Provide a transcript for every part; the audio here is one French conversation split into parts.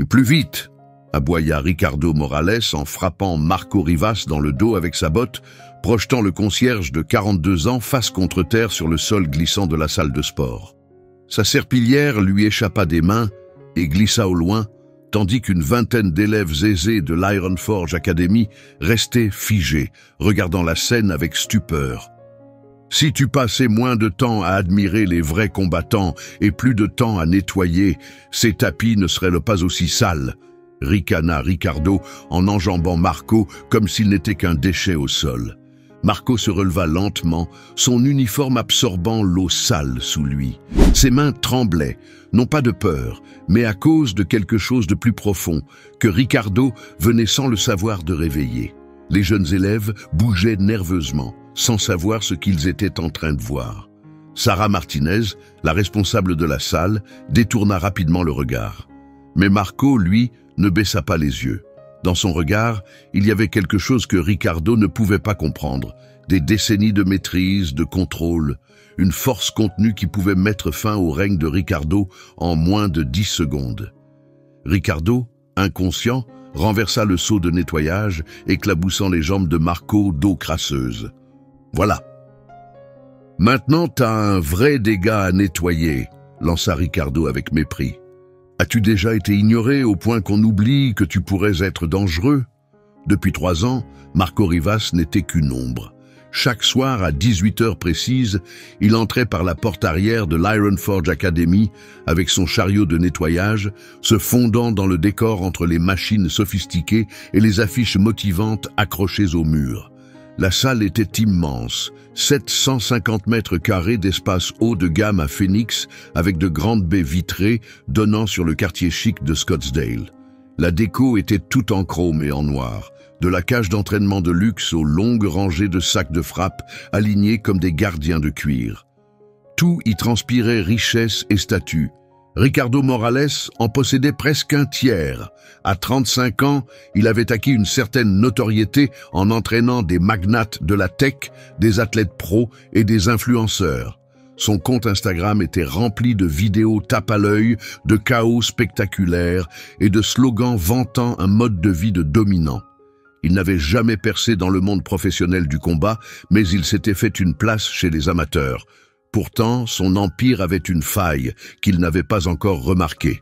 « Plus vite !» aboya Ricardo Morales en frappant Marco Rivas dans le dos avec sa botte, projetant le concierge de 42 ans face contre terre sur le sol glissant de la salle de sport. Sa serpillière lui échappa des mains et glissa au loin, tandis qu'une vingtaine d'élèves aisés de l'Iron Forge Academy restaient figés, regardant la scène avec stupeur. « Si tu passais moins de temps à admirer les vrais combattants et plus de temps à nettoyer, ces tapis ne seraient pas aussi sales », ricana Ricardo en enjambant Marco comme s'il n'était qu'un déchet au sol. Marco se releva lentement, son uniforme absorbant l'eau sale sous lui. Ses mains tremblaient, non pas de peur, mais à cause de quelque chose de plus profond, que Ricardo venait sans le savoir de réveiller. Les jeunes élèves bougeaient nerveusement, sans savoir ce qu'ils étaient en train de voir. Sarah Martinez, la responsable de la salle, détourna rapidement le regard. Mais Marco, lui, ne baissa pas les yeux. Dans son regard, il y avait quelque chose que Ricardo ne pouvait pas comprendre. Des décennies de maîtrise, de contrôle, une force contenue qui pouvait mettre fin au règne de Ricardo en moins de 10 secondes. Ricardo, inconscient, renversa le seau de nettoyage, éclaboussant les jambes de Marco d'eau crasseuse. « Voilà. Maintenant, t'as un vrai dégât à nettoyer, » lança Ricardo avec mépris. As-tu déjà été ignoré au point qu'on oublie que tu pourrais être dangereux? Depuis 3 ans, Marco Rivas n'était qu'une ombre. Chaque soir, à 18h précises, il entrait par la porte arrière de l'Iron Forge Academy avec son chariot de nettoyage, se fondant dans le décor entre les machines sophistiquées et les affiches motivantes accrochées au mur. La salle était immense, 750 mètres carrés d'espace haut de gamme à Phoenix avec de grandes baies vitrées donnant sur le quartier chic de Scottsdale. La déco était toute en chrome et en noir, de la cage d'entraînement de luxe aux longues rangées de sacs de frappe alignés comme des gardiens de cuir. Tout y transpirait richesse et statut. Ricardo Morales en possédait presque un tiers. À 35 ans, il avait acquis une certaine notoriété en entraînant des magnates de la tech, des athlètes pros et des influenceurs. Son compte Instagram était rempli de vidéos tape à l'œil, de chaos spectaculaires et de slogans vantant un mode de vie de dominant. Il n'avait jamais percé dans le monde professionnel du combat, mais il s'était fait une place chez les amateurs. Pourtant, son empire avait une faille qu'il n'avait pas encore remarquée.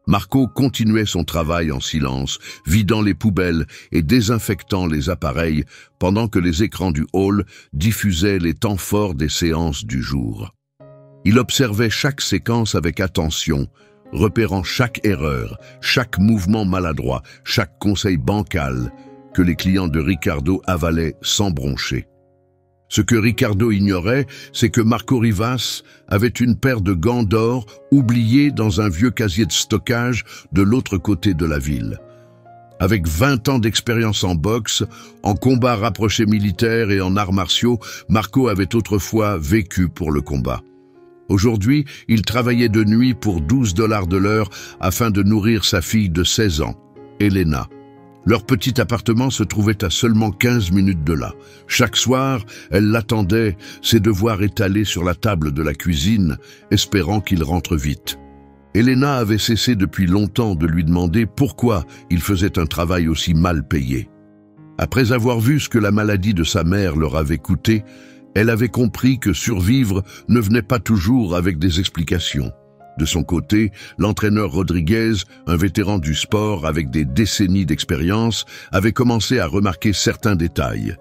Marco continuait son travail en silence, vidant les poubelles et désinfectant les appareils pendant que les écrans du hall diffusaient les temps forts des séances du jour. Il observait chaque séquence avec attention, repérant chaque erreur, chaque mouvement maladroit, chaque conseil bancal que les clients de Ricardo avalaient sans broncher. Ce que Ricardo ignorait, c'est que Marco Rivas avait une paire de gants d'or oubliés dans un vieux casier de stockage de l'autre côté de la ville. Avec 20 ans d'expérience en boxe, en combat rapproché militaire et en arts martiaux, Marco avait autrefois vécu pour le combat. Aujourd'hui, il travaillait de nuit pour $12 de l'heure afin de nourrir sa fille de 16 ans, Elena. Leur petit appartement se trouvait à seulement 15 minutes de là. Chaque soir, elle l'attendait, ses devoirs étalés sur la table de la cuisine, espérant qu'il rentre vite. Elena avait cessé depuis longtemps de lui demander pourquoi il faisait un travail aussi mal payé. Après avoir vu ce que la maladie de sa mère leur avait coûté, elle avait compris que survivre ne venait pas toujours avec des explications. De son côté, l'entraîneur Rodriguez, un vétéran du sport avec des décennies d'expérience, avait commencé à remarquer certains détails.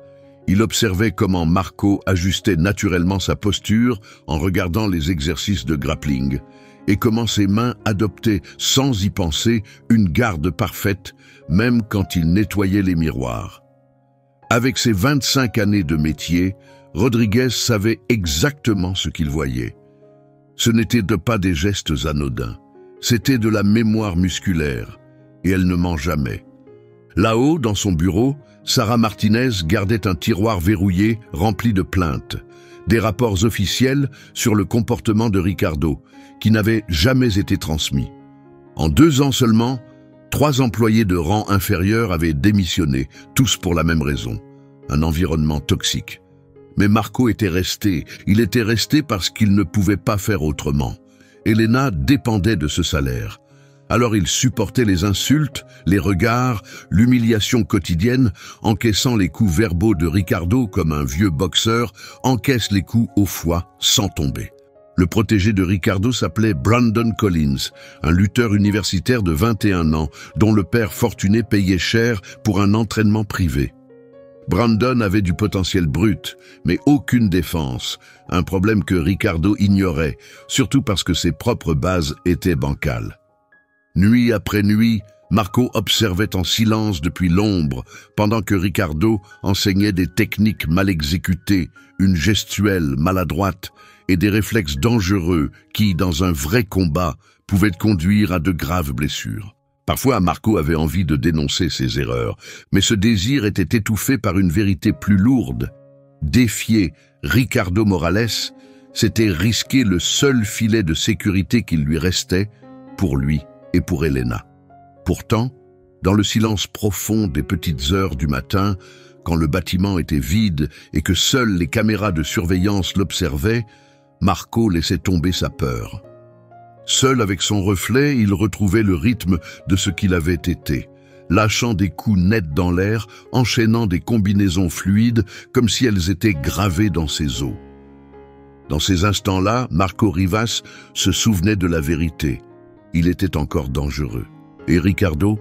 Il observait comment Marco ajustait naturellement sa posture en regardant les exercices de grappling, et comment ses mains adoptaient, sans y penser, une garde parfaite, même quand il nettoyait les miroirs. Avec ses 25 années de métier, Rodriguez savait exactement ce qu'il voyait. Ce n'était pas des gestes anodins, c'était de la mémoire musculaire, et elle ne ment jamais. Là-haut, dans son bureau, Sarah Martinez gardait un tiroir verrouillé rempli de plaintes, des rapports officiels sur le comportement de Ricardo, qui n'avaient jamais été transmis. En 2 ans seulement, 3 employés de rang inférieur avaient démissionné, tous pour la même raison, un environnement toxique. Mais Marco était resté, il était resté parce qu'il ne pouvait pas faire autrement. Elena dépendait de ce salaire. Alors il supportait les insultes, les regards, l'humiliation quotidienne, encaissant les coups verbaux de Ricardo comme un vieux boxeur encaisse les coups au foie sans tomber. Le protégé de Ricardo s'appelait Brandon Collins, un lutteur universitaire de 21 ans, dont le père fortuné payait cher pour un entraînement privé. Brandon avait du potentiel brut, mais aucune défense, un problème que Ricardo ignorait, surtout parce que ses propres bases étaient bancales. Nuit après nuit, Marco observait en silence depuis l'ombre, pendant que Ricardo enseignait des techniques mal exécutées, une gestuelle maladroite et des réflexes dangereux qui, dans un vrai combat, pouvaient conduire à de graves blessures. Parfois, Marco avait envie de dénoncer ses erreurs, mais ce désir était étouffé par une vérité plus lourde. Défier Ricardo Morales, c'était risquer le seul filet de sécurité qu'il lui restait pour lui et pour Elena. Pourtant, dans le silence profond des petites heures du matin, quand le bâtiment était vide et que seules les caméras de surveillance l'observaient, Marco laissait tomber sa peur. Seul avec son reflet, il retrouvait le rythme de ce qu'il avait été, lâchant des coups nets dans l'air, enchaînant des combinaisons fluides comme si elles étaient gravées dans ses os. Dans ces instants-là, Marco Rivas se souvenait de la vérité. Il était encore dangereux. Et Ricardo,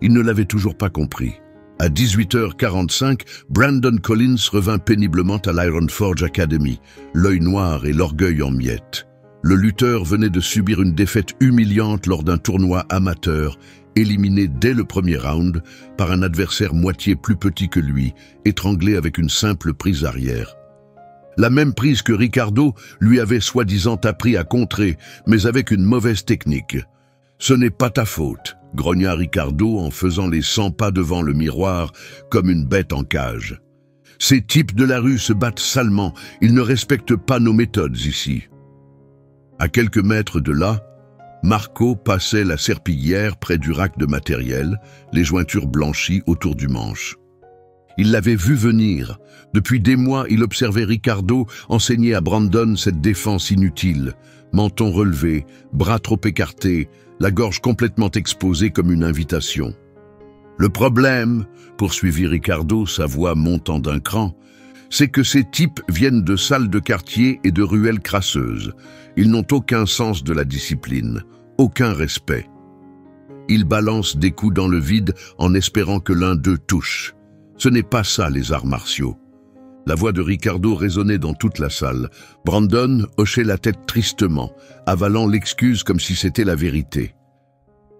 il ne l'avait toujours pas compris. À 18h45, Brandon Collins revint péniblement à l'Ironforge Academy, l'œil noir et l'orgueil en miettes. Le lutteur venait de subir une défaite humiliante lors d'un tournoi amateur, éliminé dès le premier round par un adversaire moitié plus petit que lui, étranglé avec une simple prise arrière. La même prise que Ricardo lui avait soi-disant appris à contrer, mais avec une mauvaise technique. « Ce n'est pas ta faute », grogna Ricardo en faisant les 100 pas devant le miroir comme une bête en cage. « Ces types de la rue se battent salement, ils ne respectent pas nos méthodes ici. » À quelques mètres de là, Marco passait la serpillière près du rack de matériel, les jointures blanchies autour du manche. Il l'avait vu venir. Depuis des mois, il observait Ricardo enseigner à Brandon cette défense inutile. Menton relevé, bras trop écartés, la gorge complètement exposée comme une invitation. « Le problème, poursuivit Ricardo, sa voix montant d'un cran, c'est que ces types viennent de salles de quartier et de ruelles crasseuses. Ils n'ont aucun sens de la discipline, aucun respect. Ils balancent des coups dans le vide en espérant que l'un d'eux touche. Ce n'est pas ça les arts martiaux. » La voix de Ricardo résonnait dans toute la salle. Brandon hochait la tête tristement, avalant l'excuse comme si c'était la vérité.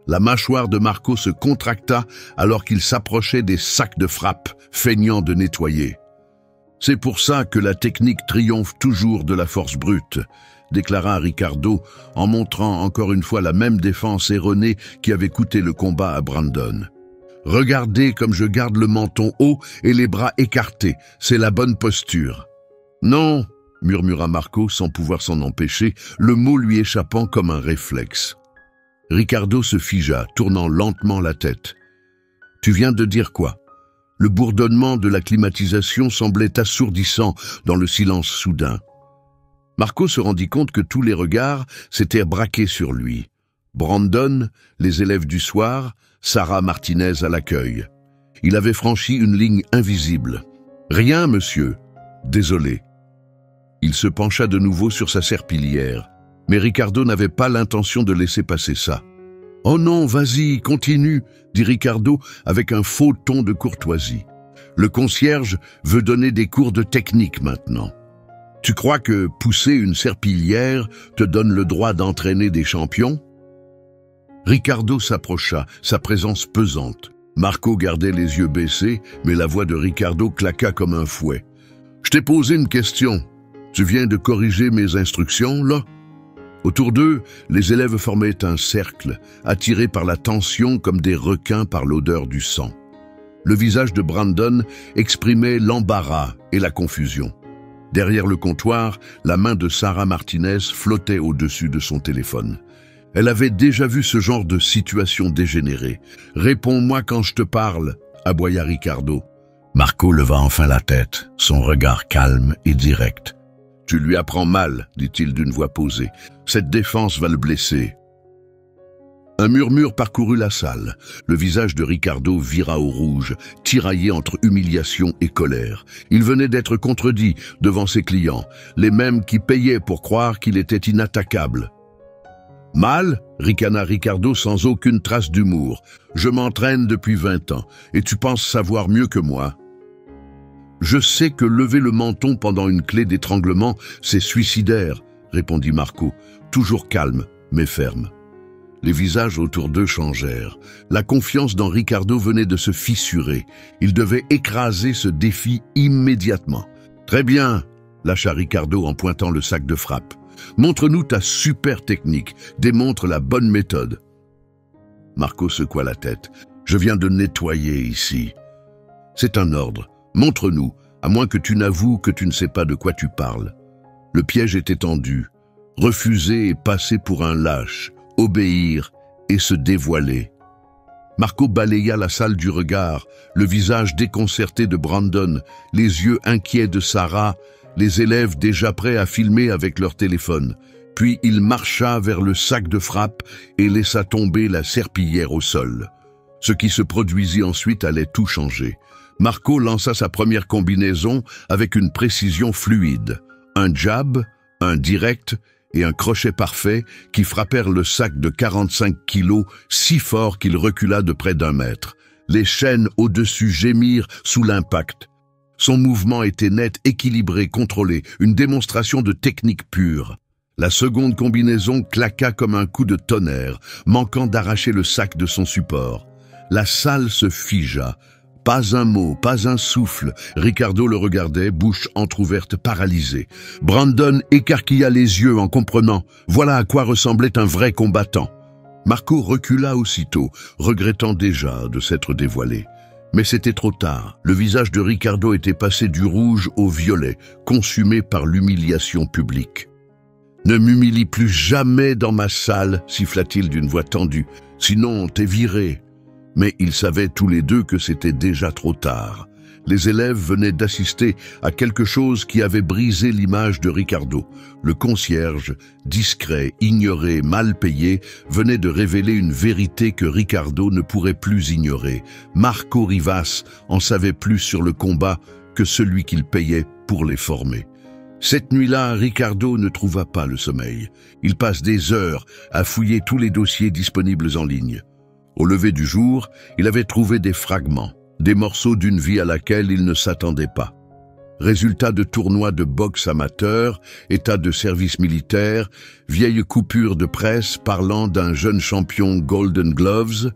La mâchoire de Marco se contracta alors qu'il s'approchait des sacs de frappe, feignant de nettoyer. « C'est pour ça que la technique triomphe toujours de la force brute », déclara Ricardo en montrant encore une fois la même défense erronée qui avait coûté le combat à Brandon. « Regardez comme je garde le menton haut et les bras écartés, c'est la bonne posture. »« Non !» murmura Marco sans pouvoir s'en empêcher, le mot lui échappant comme un réflexe. Ricardo se figea, tournant lentement la tête. « Tu viens de dire quoi ?» Le bourdonnement de la climatisation semblait assourdissant dans le silence soudain. Marco se rendit compte que tous les regards s'étaient braqués sur lui. Brandon, les élèves du soir, Sarah Martinez à l'accueil. Il avait franchi une ligne invisible. « Rien, monsieur. Désolé. » Il se pencha de nouveau sur sa serpillière, mais Ricardo n'avait pas l'intention de laisser passer ça. « Oh non, vas-y, continue » dit Ricardo avec un faux ton de courtoisie. « Le concierge veut donner des cours de technique maintenant. Tu crois que pousser une serpillière te donne le droit d'entraîner des champions ?» Ricardo s'approcha, sa présence pesante. Marco gardait les yeux baissés, mais la voix de Ricardo claqua comme un fouet. « Je t'ai posé une question. Tu viens de corriger mes instructions, là ?» Autour d'eux, les élèves formaient un cercle, attirés par la tension comme des requins par l'odeur du sang. Le visage de Brandon exprimait l'embarras et la confusion. Derrière le comptoir, la main de Sarah Martinez flottait au-dessus de son téléphone. Elle avait déjà vu ce genre de situation dégénérer. « Réponds-moi quand je te parle », aboya Ricardo. Marco leva enfin la tête, son regard calme et direct. « Tu lui apprends mal, dit-il d'une voix posée. Cette défense va le blesser. » Un murmure parcourut la salle. Le visage de Ricardo vira au rouge, tiraillé entre humiliation et colère. Il venait d'être contredit devant ses clients, les mêmes qui payaient pour croire qu'il était inattaquable. « Mal ?» ricana Ricardo sans aucune trace d'humour. « Je m'entraîne depuis 20 ans, et tu penses savoir mieux que moi ?» « Je sais que lever le menton pendant une clé d'étranglement, c'est suicidaire, » répondit Marco, toujours calme, mais ferme. Les visages autour d'eux changèrent. La confiance dans Ricardo venait de se fissurer. Il devait écraser ce défi immédiatement. « Très bien !» lâcha Ricardo en pointant le sac de frappe. « Montre-nous ta super technique, démontre la bonne méthode. » Marco secoua la tête. « Je viens de nettoyer ici. »« C'est un ordre. Montre-nous, à moins que tu n'avoues que tu ne sais pas de quoi tu parles. » Le piège était tendu. Refuser et passer pour un lâche, obéir et se dévoiler. Marco balaya la salle du regard, le visage déconcerté de Brandon, les yeux inquiets de Sarah, les élèves déjà prêts à filmer avec leur téléphone. Puis il marcha vers le sac de frappe et laissa tomber la serpillière au sol. Ce qui se produisit ensuite allait tout changer. Marco lança sa première combinaison avec une précision fluide. Un jab, un direct et un crochet parfait qui frappèrent le sac de 45 kilos si fort qu'il recula de près d'1 mètre. Les chaînes au-dessus gémirent sous l'impact. Son mouvement était net, équilibré, contrôlé, une démonstration de technique pure. La seconde combinaison claqua comme un coup de tonnerre, manquant d'arracher le sac de son support. La salle se figea. Pas un mot, pas un souffle. Ricardo le regardait, bouche entr'ouverte, paralysée. Brandon écarquilla les yeux en comprenant. Voilà à quoi ressemblait un vrai combattant. Marco recula aussitôt, regrettant déjà de s'être dévoilé. Mais c'était trop tard. Le visage de Ricardo était passé du rouge au violet, consumé par l'humiliation publique. « Ne m'humilie plus jamais dans ma salle, siffla-t-il d'une voix tendue. Sinon, t'es viré. » Mais ils savaient tous les deux que c'était déjà trop tard. Les élèves venaient d'assister à quelque chose qui avait brisé l'image de Ricardo. Le concierge, discret, ignoré, mal payé, venait de révéler une vérité que Ricardo ne pourrait plus ignorer. Marco Rivas en savait plus sur le combat que celui qu'il payait pour les former. Cette nuit-là, Ricardo ne trouva pas le sommeil. Il passe des heures à fouiller tous les dossiers disponibles en ligne. Au lever du jour, il avait trouvé des fragments, des morceaux d'une vie à laquelle il ne s'attendait pas. Résultats de tournois de boxe amateur, état de service militaire, vieilles coupures de presse parlant d'un jeune champion Golden Gloves,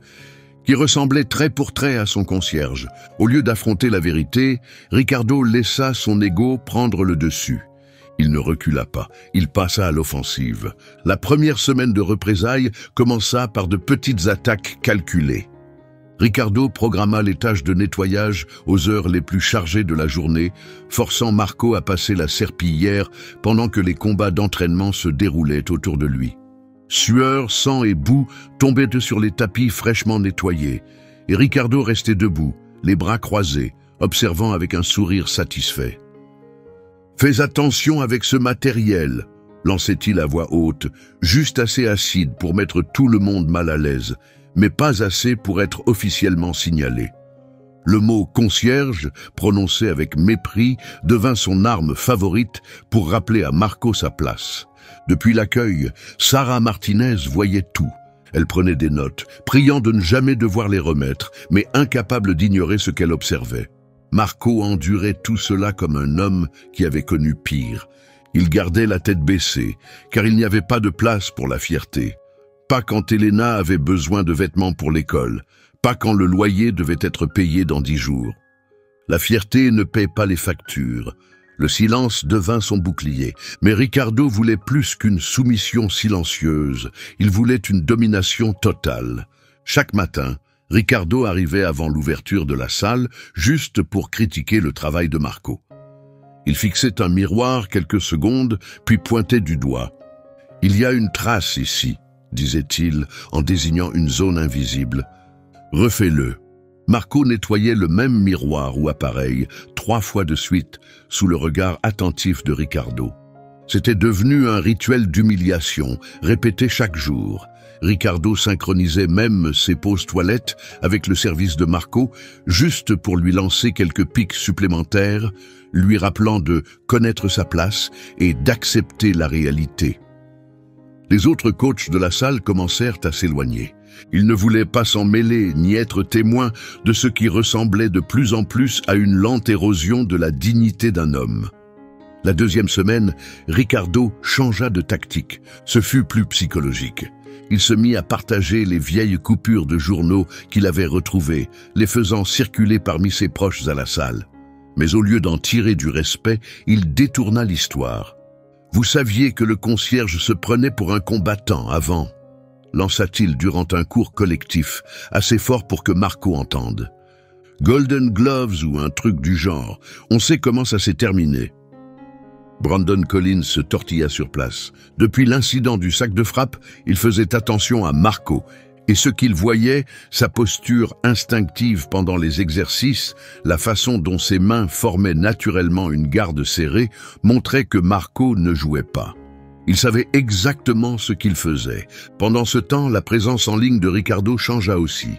qui ressemblait trait pour trait à son concierge. Au lieu d'affronter la vérité, Ricardo laissa son ego prendre le dessus. Il ne recula pas, il passa à l'offensive. La première semaine de représailles commença par de petites attaques calculées. Ricardo programma les tâches de nettoyage aux heures les plus chargées de la journée, forçant Marco à passer la serpillière pendant que les combats d'entraînement se déroulaient autour de lui. Sueur, sang et boue tombaient sur les tapis fraîchement nettoyés, et Ricardo restait debout, les bras croisés, observant avec un sourire satisfait. « Fais attention avec ce matériel », lançait-il à voix haute, juste assez acide pour mettre tout le monde mal à l'aise, mais pas assez pour être officiellement signalé. Le mot « concierge », prononcé avec mépris, devint son arme favorite pour rappeler à Marco sa place. Depuis l'accueil, Sarah Martinez voyait tout. Elle prenait des notes, priant de ne jamais devoir les remettre, mais incapable d'ignorer ce qu'elle observait. Marco endurait tout cela comme un homme qui avait connu pire. Il gardait la tête baissée, car il n'y avait pas de place pour la fierté. Pas quand Elena avait besoin de vêtements pour l'école, pas quand le loyer devait être payé dans 10 jours. La fierté ne paie pas les factures. Le silence devint son bouclier, mais Ricardo voulait plus qu'une soumission silencieuse, il voulait une domination totale. Chaque matin, Ricardo arrivait avant l'ouverture de la salle, juste pour critiquer le travail de Marco. Il fixait un miroir quelques secondes, puis pointait du doigt. « Il y a une trace ici », disait-il en désignant une zone invisible. « Refais-le ». Marco nettoyait le même miroir ou appareil 3 fois de suite, sous le regard attentif de Ricardo. C'était devenu un rituel d'humiliation, répété chaque jour. Ricardo synchronisait même ses pauses toilettes avec le service de Marco, juste pour lui lancer quelques pics supplémentaires, lui rappelant de connaître sa place et d'accepter la réalité. Les autres coachs de la salle commencèrent à s'éloigner. Ils ne voulaient pas s'en mêler ni être témoins de ce qui ressemblait de plus en plus à une lente érosion de la dignité d'un homme. La deuxième semaine, Ricardo changea de tactique. Ce fut plus psychologique. Il se mit à partager les vieilles coupures de journaux qu'il avait retrouvées, les faisant circuler parmi ses proches à la salle. Mais au lieu d'en tirer du respect, il détourna l'histoire. « Vous saviez que le concierge se prenait pour un combattant avant ?» lança-t-il durant un cours collectif, assez fort pour que Marco entende. « Golden Gloves ou un truc du genre, on sait comment ça s'est terminé. » Brandon Collins se tortilla sur place. Depuis l'incident du sac de frappe, il faisait attention à Marco, et ce qu'il voyait, sa posture instinctive pendant les exercices, la façon dont ses mains formaient naturellement une garde serrée, montrait que Marco ne jouait pas. Il savait exactement ce qu'il faisait. Pendant ce temps, la présence en ligne de Ricardo changea aussi.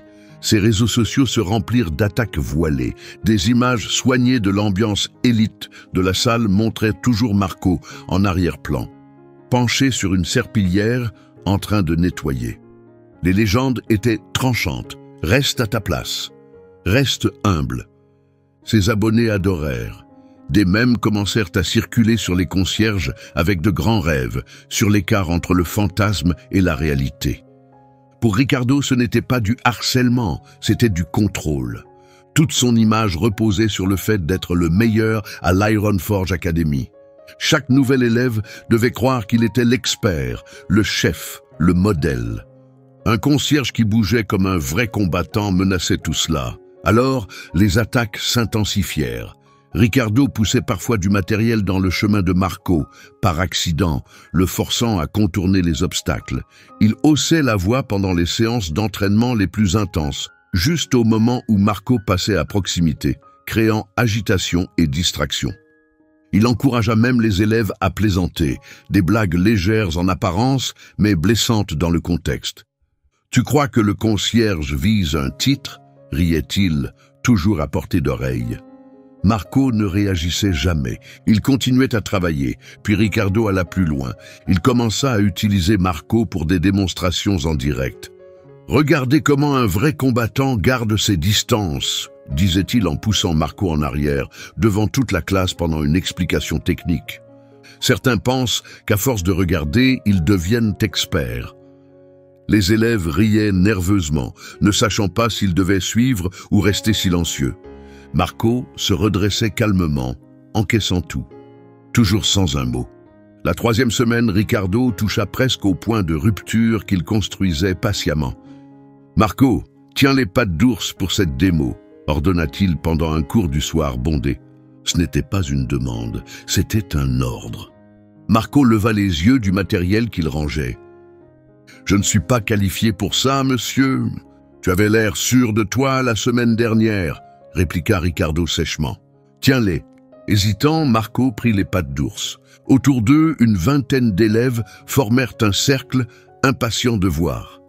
Ses réseaux sociaux se remplirent d'attaques voilées. Des images soignées de l'ambiance élite de la salle montraient toujours Marco en arrière-plan, penché sur une serpillière en train de nettoyer. Les légendes étaient tranchantes. « Reste à ta place. Reste humble. » Ses abonnés adorèrent. Des mèmes commencèrent à circuler sur les concierges avec de grands rêves, sur l'écart entre le fantasme et la réalité. Pour Ricardo, ce n'était pas du harcèlement, c'était du contrôle. Toute son image reposait sur le fait d'être le meilleur à l'Iron Forge Academy. Chaque nouvel élève devait croire qu'il était l'expert, le chef, le modèle. Un concierge qui bougeait comme un vrai combattant menaçait tout cela. Alors, les attaques s'intensifièrent. Ricardo poussait parfois du matériel dans le chemin de Marco, par accident, le forçant à contourner les obstacles. Il haussait la voix pendant les séances d'entraînement les plus intenses, juste au moment où Marco passait à proximité, créant agitation et distraction. Il encouragea même les élèves à plaisanter, des blagues légères en apparence, mais blessantes dans le contexte. « Tu crois que le concierge vise un titre ?» riait-il, toujours à portée d'oreille. Marco ne réagissait jamais. Il continuait à travailler, puis Ricardo alla plus loin. Il commença à utiliser Marco pour des démonstrations en direct. « Regardez comment un vrai combattant garde ses distances », disait-il en poussant Marco en arrière, devant toute la classe pendant une explication technique. Certains pensent qu'à force de regarder, ils deviennent experts. Les élèves riaient nerveusement, ne sachant pas s'ils devaient suivre ou rester silencieux. Marco se redressait calmement, encaissant tout, toujours sans un mot. La troisième semaine, Ricardo toucha presque au point de rupture qu'il construisait patiemment. « Marco, tiens les pattes d'ours pour cette démo », ordonna-t-il pendant un cours du soir bondé. Ce n'était pas une demande, c'était un ordre. Marco leva les yeux du matériel qu'il rangeait. « Je ne suis pas qualifié pour ça, monsieur. Tu avais l'air sûr de toi la semaine dernière. » répliqua Ricardo sèchement. « Tiens-les. » Hésitant, Marco prit les pattes d'ours. Autour d'eux, une vingtaine d'élèves formèrent un cercle, impatients de voir.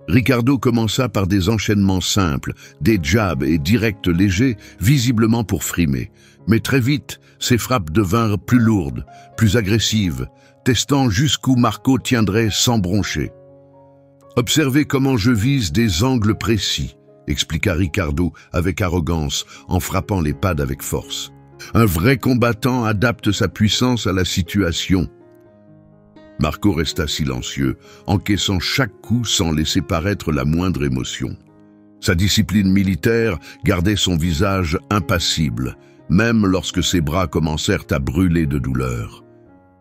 Ricardo commença par des enchaînements simples, des jabs et directs légers, visiblement pour frimer. Mais très vite, ses frappes devinrent plus lourdes, plus agressives, testant jusqu'où Marco tiendrait sans broncher. « Observez comment je vise des angles précis, » expliqua Ricardo avec arrogance en frappant les pads avec force. Un vrai combattant adapte sa puissance à la situation. Marco resta silencieux, encaissant chaque coup sans laisser paraître la moindre émotion. Sa discipline militaire gardait son visage impassible, même lorsque ses bras commencèrent à brûler de douleur.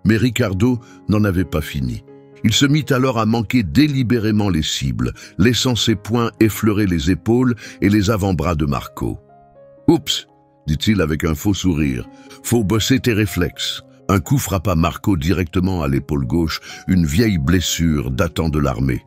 Mais Ricardo n'en avait pas fini. Il se mit alors à manquer délibérément les cibles, laissant ses poings effleurer les épaules et les avant-bras de Marco. « Oups !» dit-il avec un faux sourire. « Faut bosser tes réflexes. » Un coup frappa Marco directement à l'épaule gauche, une vieille blessure datant de l'armée.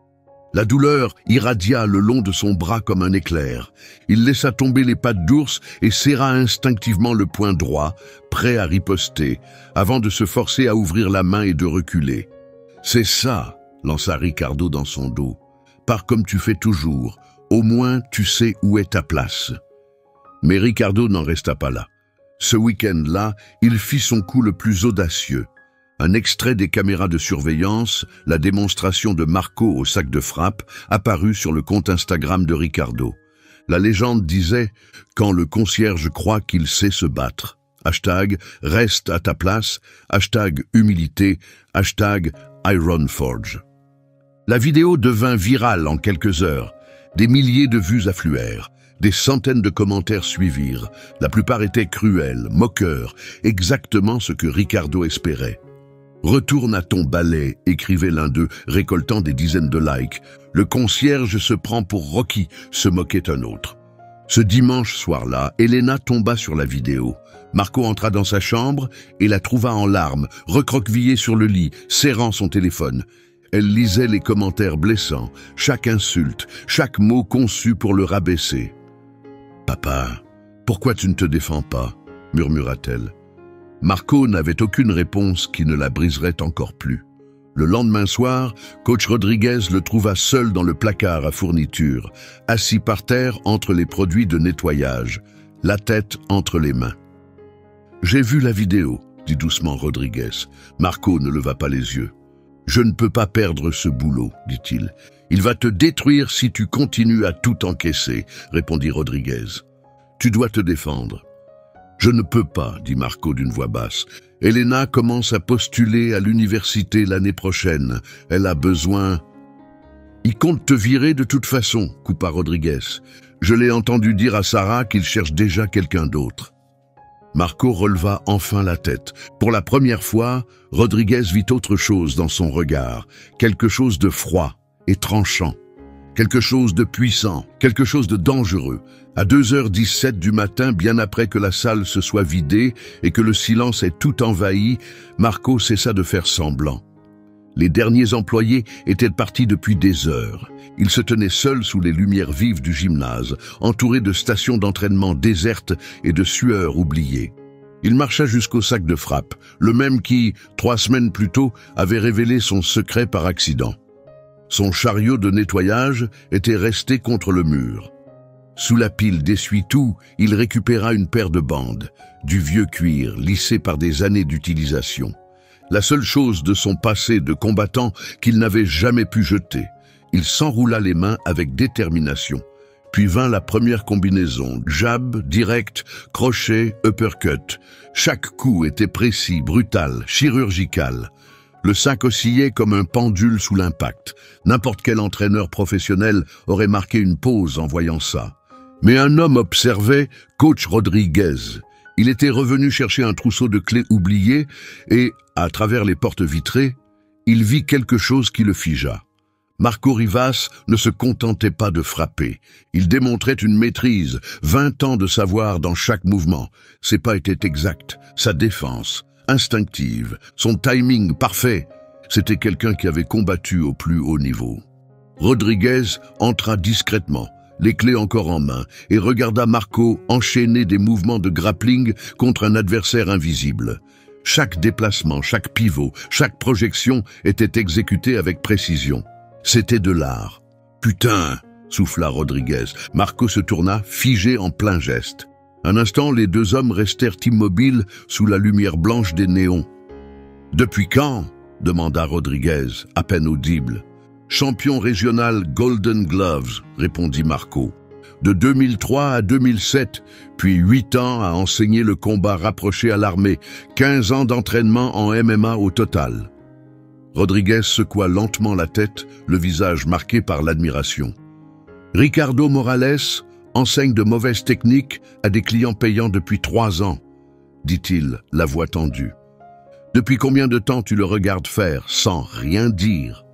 La douleur irradia le long de son bras comme un éclair. Il laissa tomber les pattes d'ours et serra instinctivement le poing droit, prêt à riposter, avant de se forcer à ouvrir la main et de reculer. « C'est ça !» lança Ricardo dans son dos. Pars comme tu fais toujours. Au moins, tu sais où est ta place. » Mais Ricardo n'en resta pas là. Ce week-end-là, il fit son coup le plus audacieux. Un extrait des caméras de surveillance, la démonstration de Marco au sac de frappe, apparut sur le compte Instagram de Ricardo. La légende disait « Quand le concierge croit qu'il sait se battre ». Hashtag « Reste à ta place », hashtag « Humilité », hashtag « Ironforge ». La vidéo devint virale en quelques heures. Des milliers de vues affluèrent. Des centaines de commentaires suivirent. La plupart étaient cruels, moqueurs, exactement ce que Ricardo espérait. « Retourne à ton balai », écrivait l'un d'eux, récoltant des dizaines de likes. « Le concierge se prend pour Rocky », se moquait un autre. Ce dimanche soir-là, Elena tomba sur la vidéo. Marco entra dans sa chambre et la trouva en larmes, recroquevillée sur le lit, serrant son téléphone. Elle lisait les commentaires blessants, chaque insulte, chaque mot conçu pour le rabaisser. « Papa, pourquoi tu ne te défends pas ?» murmura-t-elle. Marco n'avait aucune réponse qui ne la briserait encore plus. Le lendemain soir, coach Rodriguez le trouva seul dans le placard à fournitures, assis par terre entre les produits de nettoyage, la tête entre les mains. « J'ai vu la vidéo », dit doucement Rodriguez. Marco ne leva pas les yeux. « Je ne peux pas perdre ce boulot, dit-il. Il va te détruire si tu continues à tout encaisser, répondit Rodriguez. Tu dois te défendre. Je ne peux pas, dit Marco d'une voix basse. Elena commence à postuler à l'université l'année prochaine. Elle a besoin... Il compte te virer de toute façon, coupa Rodriguez. Je l'ai entendu dire à Sarah qu'il cherche déjà quelqu'un d'autre. Marco releva enfin la tête. Pour la première fois, Rodriguez vit autre chose dans son regard, quelque chose de froid et tranchant, quelque chose de puissant, quelque chose de dangereux. À 2h17 du matin, bien après que la salle se soit vidée et que le silence ait tout envahi, Marco cessa de faire semblant. Les derniers employés étaient partis depuis des heures. Il se tenait seul sous les lumières vives du gymnase, entouré de stations d'entraînement désertes et de sueurs oubliées. Il marcha jusqu'au sac de frappe, le même qui, 3 semaines plus tôt, avait révélé son secret par accident. Son chariot de nettoyage était resté contre le mur. Sous la pile d'essuie-tout, il récupéra une paire de bandes, du vieux cuir lissé par des années d'utilisation. La seule chose de son passé de combattant qu'il n'avait jamais pu jeter. Il s'enroula les mains avec détermination. Puis vint la première combinaison, jab, direct, crochet, uppercut. Chaque coup était précis, brutal, chirurgical. Le sac oscillait comme un pendule sous l'impact. N'importe quel entraîneur professionnel aurait marqué une pause en voyant ça. Mais un homme observait coach Rodriguez. Il était revenu chercher un trousseau de clés oubliées et, à travers les portes vitrées, il vit quelque chose qui le figea. Marco Rivas ne se contentait pas de frapper. Il démontrait une maîtrise, 20 ans de savoir dans chaque mouvement. Ses pas étaient exacts, sa défense, instinctive, son timing parfait. C'était quelqu'un qui avait combattu au plus haut niveau. Rodriguez entra discrètement, les clés encore en main, et regarda Marco enchaîner des mouvements de grappling contre un adversaire invisible. Chaque déplacement, chaque pivot, chaque projection était exécuté avec précision. C'était de l'art. « Putain !» souffla Rodriguez. Marco se tourna, figé en plein geste. Un instant, les deux hommes restèrent immobiles sous la lumière blanche des néons. « Depuis quand ?» demanda Rodriguez, à peine audible. « Champion régional Golden Gloves », répondit Marco. « De 2003 à 2007, puis 8 ans à enseigner le combat rapproché à l'armée, 15 ans d'entraînement en MMA au total. » Rodriguez secoua lentement la tête, le visage marqué par l'admiration. « Ricardo Morales enseigne de mauvaises techniques à des clients payants depuis 3 ans, dit-il, la voix tendue. « Depuis combien de temps tu le regardes faire sans rien dire ?»«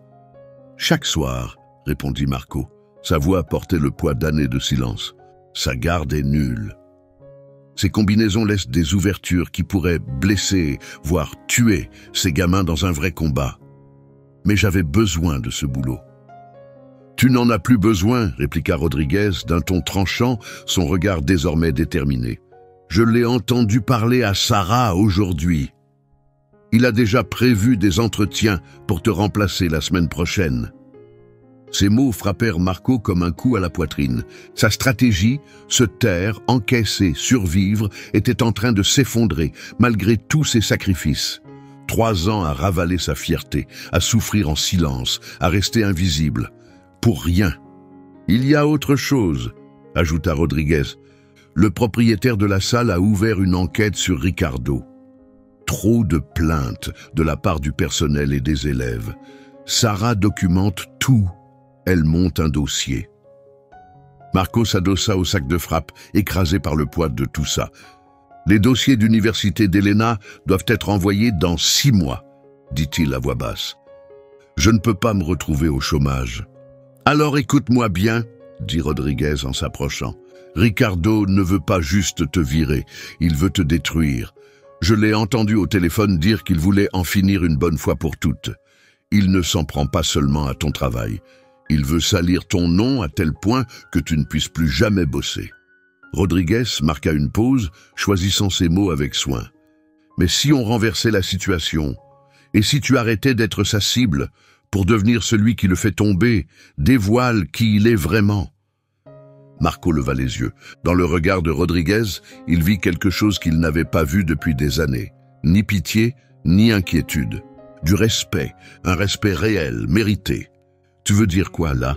Chaque soir, » répondit Marco. Sa voix portait le poids d'années de silence. « Sa garde est nulle. Ces combinaisons laissent des ouvertures qui pourraient blesser, voire tuer ces gamins dans un vrai combat. Mais j'avais besoin de ce boulot. » « Tu n'en as plus besoin, » répliqua Rodriguez d'un ton tranchant, son regard désormais déterminé. « Je l'ai entendu parler à Sarah aujourd'hui. Il a déjà prévu des entretiens pour te remplacer la semaine prochaine. » Ces mots frappèrent Marco comme un coup à la poitrine. Sa stratégie, se taire, encaisser, survivre, était en train de s'effondrer, malgré tous ses sacrifices. 3 ans à ravaler sa fierté, à souffrir en silence, à rester invisible. Pour rien. Il y a autre chose, ajouta Rodriguez. Le propriétaire de la salle a ouvert une enquête sur Ricardo. Trop de plaintes de la part du personnel et des élèves. Sarah documente tout. Elle monte un dossier. Marco s'adossa au sac de frappe, écrasé par le poids de tout ça. Les dossiers d'université d'Elena doivent être envoyés dans 6 mois, dit-il à voix basse. Je ne peux pas me retrouver au chômage. Alors écoute-moi bien, dit Rodriguez en s'approchant. Ricardo ne veut pas juste te virer, il veut te détruire. Je l'ai entendu au téléphone dire qu'il voulait en finir une bonne fois pour toutes. Il ne s'en prend pas seulement à ton travail. Il veut salir ton nom à tel point que tu ne puisses plus jamais bosser. Rodriguez marqua une pause, choisissant ses mots avec soin. Mais si on renversait la situation, et si tu arrêtais d'être sa cible, pour devenir celui qui le fait tomber, dévoile qui il est vraiment. Marco leva les yeux. Dans le regard de Rodriguez, il vit quelque chose qu'il n'avait pas vu depuis des années. Ni pitié, ni inquiétude. Du respect, un respect réel, mérité. Tu veux dire quoi, là?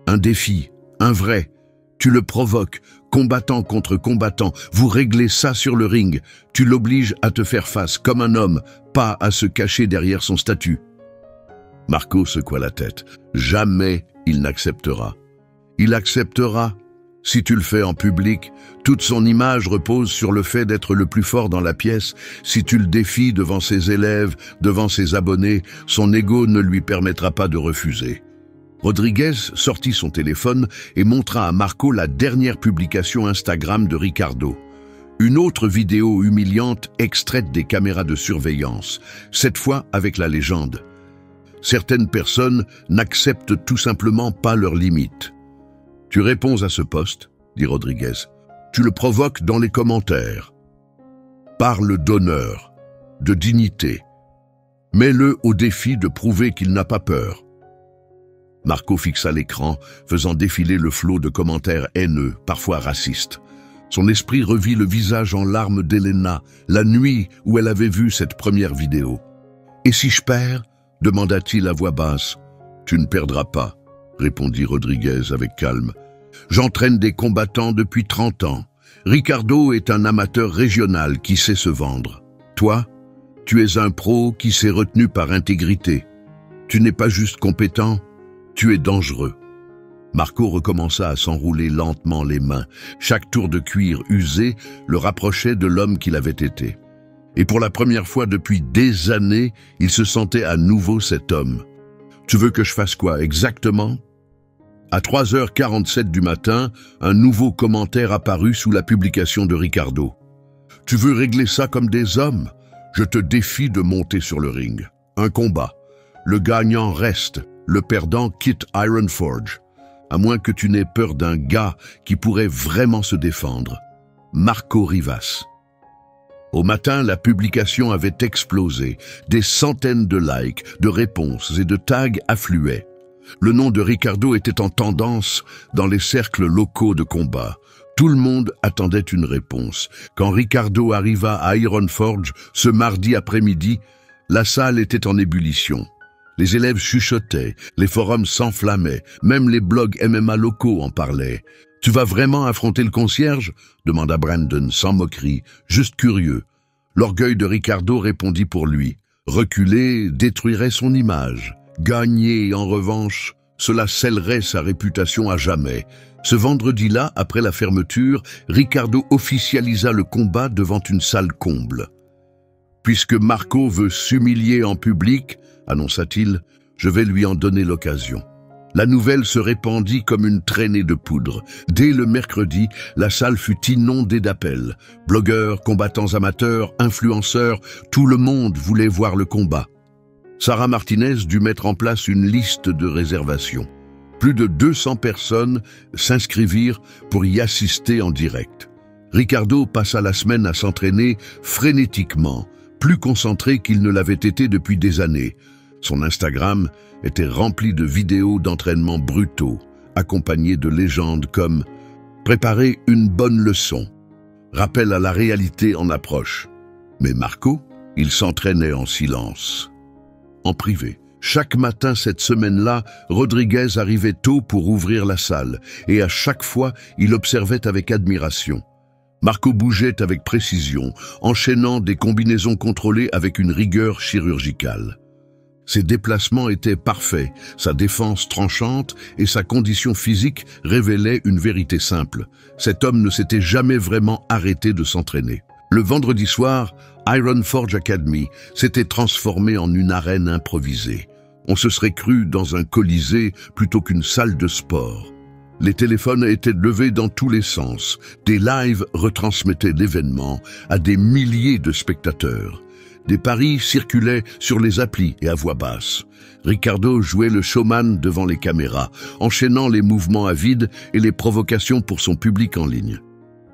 Un défi, un vrai. Tu le provoques, combattant contre combattant. Vous réglez ça sur le ring. Tu l'obliges à te faire face comme un homme, pas à se cacher derrière son statut. Marco secoua la tête. Jamais il n'acceptera. Il acceptera si tu le fais en public. Toute son image repose sur le fait d'être le plus fort dans la pièce. Si tu le défies devant ses élèves, devant ses abonnés, son ego ne lui permettra pas de refuser. Rodriguez sortit son téléphone et montra à Marco la dernière publication Instagram de Ricardo. Une autre vidéo humiliante extraite des caméras de surveillance, cette fois avec la légende. Certaines personnes n'acceptent tout simplement pas leurs limites. Tu réponds à ce post, dit Rodriguez. Tu le provoques dans les commentaires. Parle d'honneur, de dignité. Mets-le au défi de prouver qu'il n'a pas peur. Marco fixa l'écran, faisant défiler le flot de commentaires haineux, parfois racistes. Son esprit revit le visage en larmes d'Elena, la nuit où elle avait vu cette première vidéo. « Et si je perds ?» demanda-t-il à voix basse. « Tu ne perdras pas », répondit Rodriguez avec calme. « J'entraîne des combattants depuis 30 ans. Ricardo est un amateur régional qui sait se vendre. Toi, tu es un pro qui s'est retenu par intégrité. Tu n'es pas juste compétent, tu es dangereux. » Marco recommença à s'enrouler lentement les mains. Chaque tour de cuir usé le rapprochait de l'homme qu'il avait été. Et pour la première fois depuis des années, il se sentait à nouveau cet homme. « Tu veux que je fasse quoi exactement ?» À 3h47 du matin, un nouveau commentaire apparut sous la publication de Ricardo. « Tu veux régler ça comme des hommes? Je te défie de monter sur le ring. Un combat. Le gagnant reste, le perdant quitte Ironforge. À moins que tu n'aies peur d'un gars qui pourrait vraiment se défendre. Marco Rivas. » Au matin, la publication avait explosé. Des centaines de likes, de réponses et de tags affluaient. Le nom de Ricardo était en tendance dans les cercles locaux de combat. Tout le monde attendait une réponse. Quand Ricardo arriva à Ironforge ce mardi après-midi, la salle était en ébullition. Les élèves chuchotaient, les forums s'enflammaient, même les blogs MMA locaux en parlaient. « Tu vas vraiment affronter le concierge ?» demanda Brandon, sans moquerie, juste curieux. L'orgueil de Ricardo répondit pour lui. Reculer détruirait son image. Gagner, en revanche, cela scellerait sa réputation à jamais. Ce vendredi-là, après la fermeture, Ricardo officialisa le combat devant une salle comble. « Puisque Marco veut s'humilier en public, annonça-t-il, je vais lui en donner l'occasion. » La nouvelle se répandit comme une traînée de poudre. Dès le mercredi, la salle fut inondée d'appels. Blogueurs, combattants amateurs, influenceurs, tout le monde voulait voir le combat. Sarah Martinez dut mettre en place une liste de réservations. Plus de 200 personnes s'inscrivirent pour y assister en direct. Ricardo passa la semaine à s'entraîner frénétiquement, plus concentré qu'il ne l'avait été depuis des années. Son Instagram était rempli de vidéos d'entraînement brutaux, accompagnés de légendes comme « Préparer une bonne leçon », rappel à la réalité en approche. Mais Marco, il s'entraînait en silence, en privé. Chaque matin cette semaine-là, Rodriguez arrivait tôt pour ouvrir la salle, et à chaque fois, il observait avec admiration. Marco bougeait avec précision, enchaînant des combinaisons contrôlées avec une rigueur chirurgicale. Ses déplacements étaient parfaits, sa défense tranchante et sa condition physique révélaient une vérité simple. Cet homme ne s'était jamais vraiment arrêté de s'entraîner. Le vendredi soir, Iron Forge Academy s'était transformé en une arène improvisée. On se serait cru dans un colisée plutôt qu'une salle de sport. Les téléphones étaient levés dans tous les sens. Des lives retransmettaient l'événement à des milliers de spectateurs. Des paris circulaient sur les applis et à voix basse. Ricardo jouait le showman devant les caméras, enchaînant les mouvements à vide et les provocations pour son public en ligne.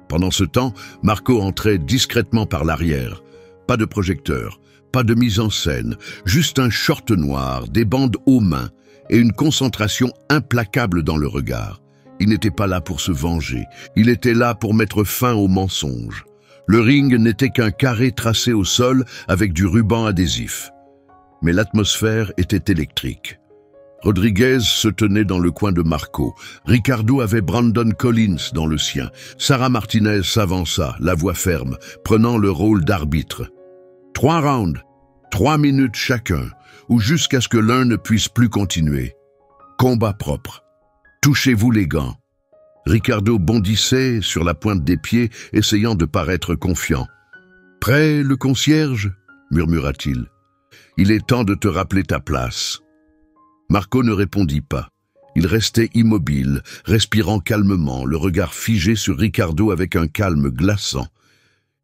Pendant ce temps, Marco entrait discrètement par l'arrière. Pas de projecteur, pas de mise en scène, juste un short noir, des bandes aux mains et une concentration implacable dans le regard. Il n'était pas là pour se venger, il était là pour mettre fin aux mensonges. Le ring n'était qu'un carré tracé au sol avec du ruban adhésif. Mais l'atmosphère était électrique. Rodriguez se tenait dans le coin de Marco. Ricardo avait Brandon Collins dans le sien. Sarah Martinez s'avança, la voix ferme, prenant le rôle d'arbitre. 3 rounds, 3 minutes chacun, ou jusqu'à ce que l'un ne puisse plus continuer. Combat propre. Touchez-vous les gants. Ricardo bondissait sur la pointe des pieds, essayant de paraître confiant. « Prêt, le concierge ?» murmura-t-il. « Il est temps de te rappeler ta place. » Marco ne répondit pas. Il restait immobile, respirant calmement, le regard figé sur Ricardo avec un calme glaçant.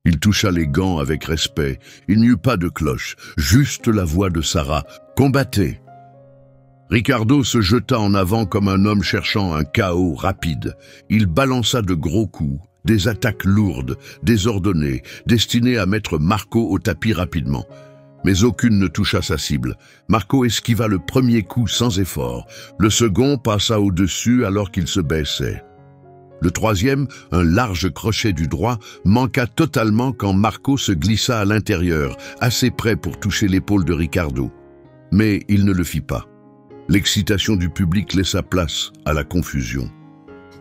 Il toucha les gants avec respect. Il n'y eut pas de cloche, juste la voix de Sarah. « Combattez !» Ricardo se jeta en avant comme un homme cherchant un chaos rapide. Il balança de gros coups, des attaques lourdes, désordonnées, destinées à mettre Marco au tapis rapidement. Mais aucune ne toucha sa cible. Marco esquiva le premier coup sans effort. Le second passa au-dessus alors qu'il se baissait. Le troisième, un large crochet du droit, manqua totalement quand Marco se glissa à l'intérieur, assez près pour toucher l'épaule de Ricardo. Mais il ne le fit pas. L'excitation du public laissa place à la confusion.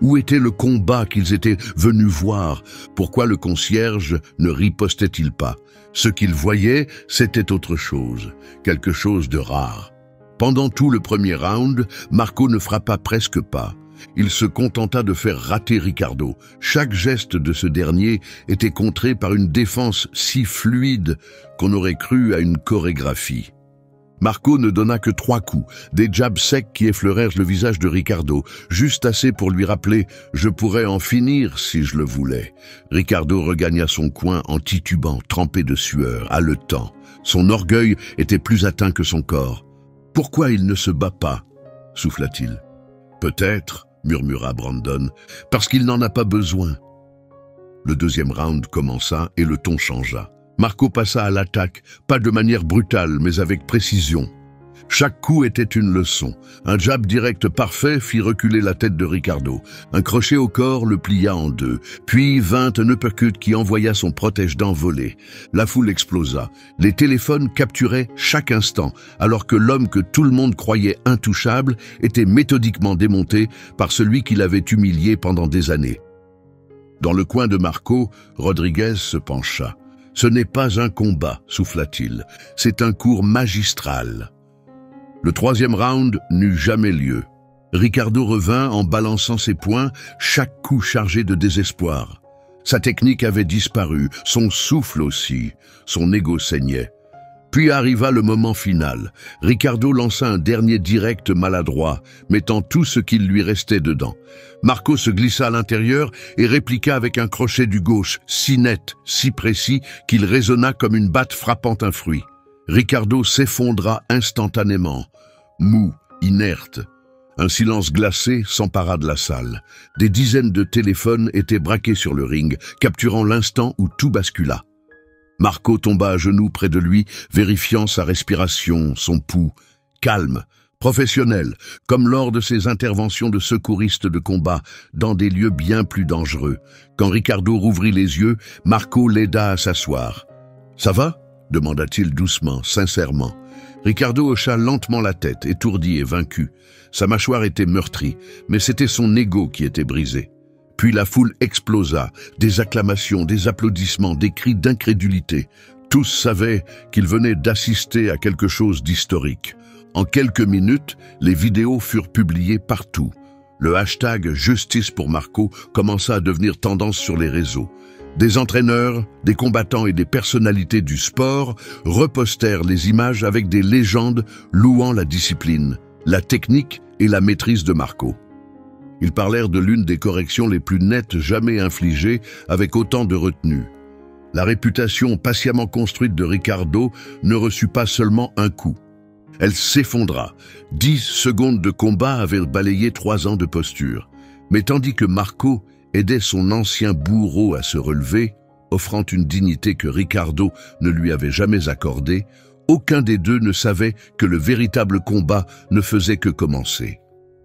Où était le combat qu'ils étaient venus voir? Pourquoi le concierge ne ripostait-il pas? Ce qu'ils voyaient, c'était autre chose, quelque chose de rare. Pendant tout le premier round, Marco ne frappa presque pas. Il se contenta de faire rater Ricardo. Chaque geste de ce dernier était contré par une défense si fluide qu'on aurait cru à une chorégraphie. Marco ne donna que 3 coups, des jabs secs qui effleurèrent le visage de Ricardo, juste assez pour lui rappeler « je pourrais en finir si je le voulais ». Ricardo regagna son coin en titubant, trempé de sueur, haletant. Son orgueil était plus atteint que son corps. « Pourquoi il ne se bat pas ?» souffla-t-il. « Peut-être, » murmura Brandon, « parce qu'il n'en a pas besoin. » Le deuxième round commença et le ton changea. Marco passa à l'attaque, pas de manière brutale, mais avec précision. Chaque coup était une leçon. Un jab direct parfait fit reculer la tête de Ricardo. Un crochet au corps le plia en deux. Puis vint un uppercut qui envoya son protège-dents voler. La foule explosa. Les téléphones capturaient chaque instant, alors que l'homme que tout le monde croyait intouchable était méthodiquement démonté par celui qui l'avait humilié pendant des années. Dans le coin de Marco, Rodriguez se pencha. « Ce n'est pas un combat, souffla-t-il. C'est un cours magistral. » Le troisième round n'eut jamais lieu. Ricardo revint en balançant ses poings, chaque coup chargé de désespoir. Sa technique avait disparu, son souffle aussi, son ego saignait. Puis arriva le moment final. Ricardo lança un dernier direct maladroit, mettant tout ce qu'il lui restait dedans. Marco se glissa à l'intérieur et répliqua avec un crochet du gauche, si net, si précis, qu'il résonna comme une batte frappant un fruit. Ricardo s'effondra instantanément, mou, inerte. Un silence glacé s'empara de la salle. Des dizaines de téléphones étaient braqués sur le ring, capturant l'instant où tout bascula. Marco tomba à genoux près de lui, vérifiant sa respiration, son pouls. calme, professionnel, comme lors de ses interventions de secouriste de combat dans des lieux bien plus dangereux. Quand Ricardo rouvrit les yeux, Marco l'aida à s'asseoir. « Ça va ?» demanda-t-il doucement, sincèrement. Ricardo hocha lentement la tête, étourdi et vaincu. Sa mâchoire était meurtrie, mais c'était son ego qui était brisé. Puis la foule explosa, des acclamations, des applaudissements, des cris d'incrédulité. Tous savaient qu'il venait d'assister à quelque chose d'historique. En quelques minutes, les vidéos furent publiées partout. Le hashtag « Justice pour Marco » commença à devenir tendance sur les réseaux. Des entraîneurs, des combattants et des personnalités du sport repostèrent les images avec des légendes louant la discipline, la technique et la maîtrise de Marco. Ils parlèrent de l'une des corrections les plus nettes jamais infligées avec autant de retenue. La réputation patiemment construite de Ricardo ne reçut pas seulement un coup. Elle s'effondra. 10 secondes de combat avaient balayé 3 ans de posture. Mais tandis que Marco aidait son ancien bourreau à se relever, offrant une dignité que Ricardo ne lui avait jamais accordée, aucun des deux ne savait que le véritable combat ne faisait que commencer.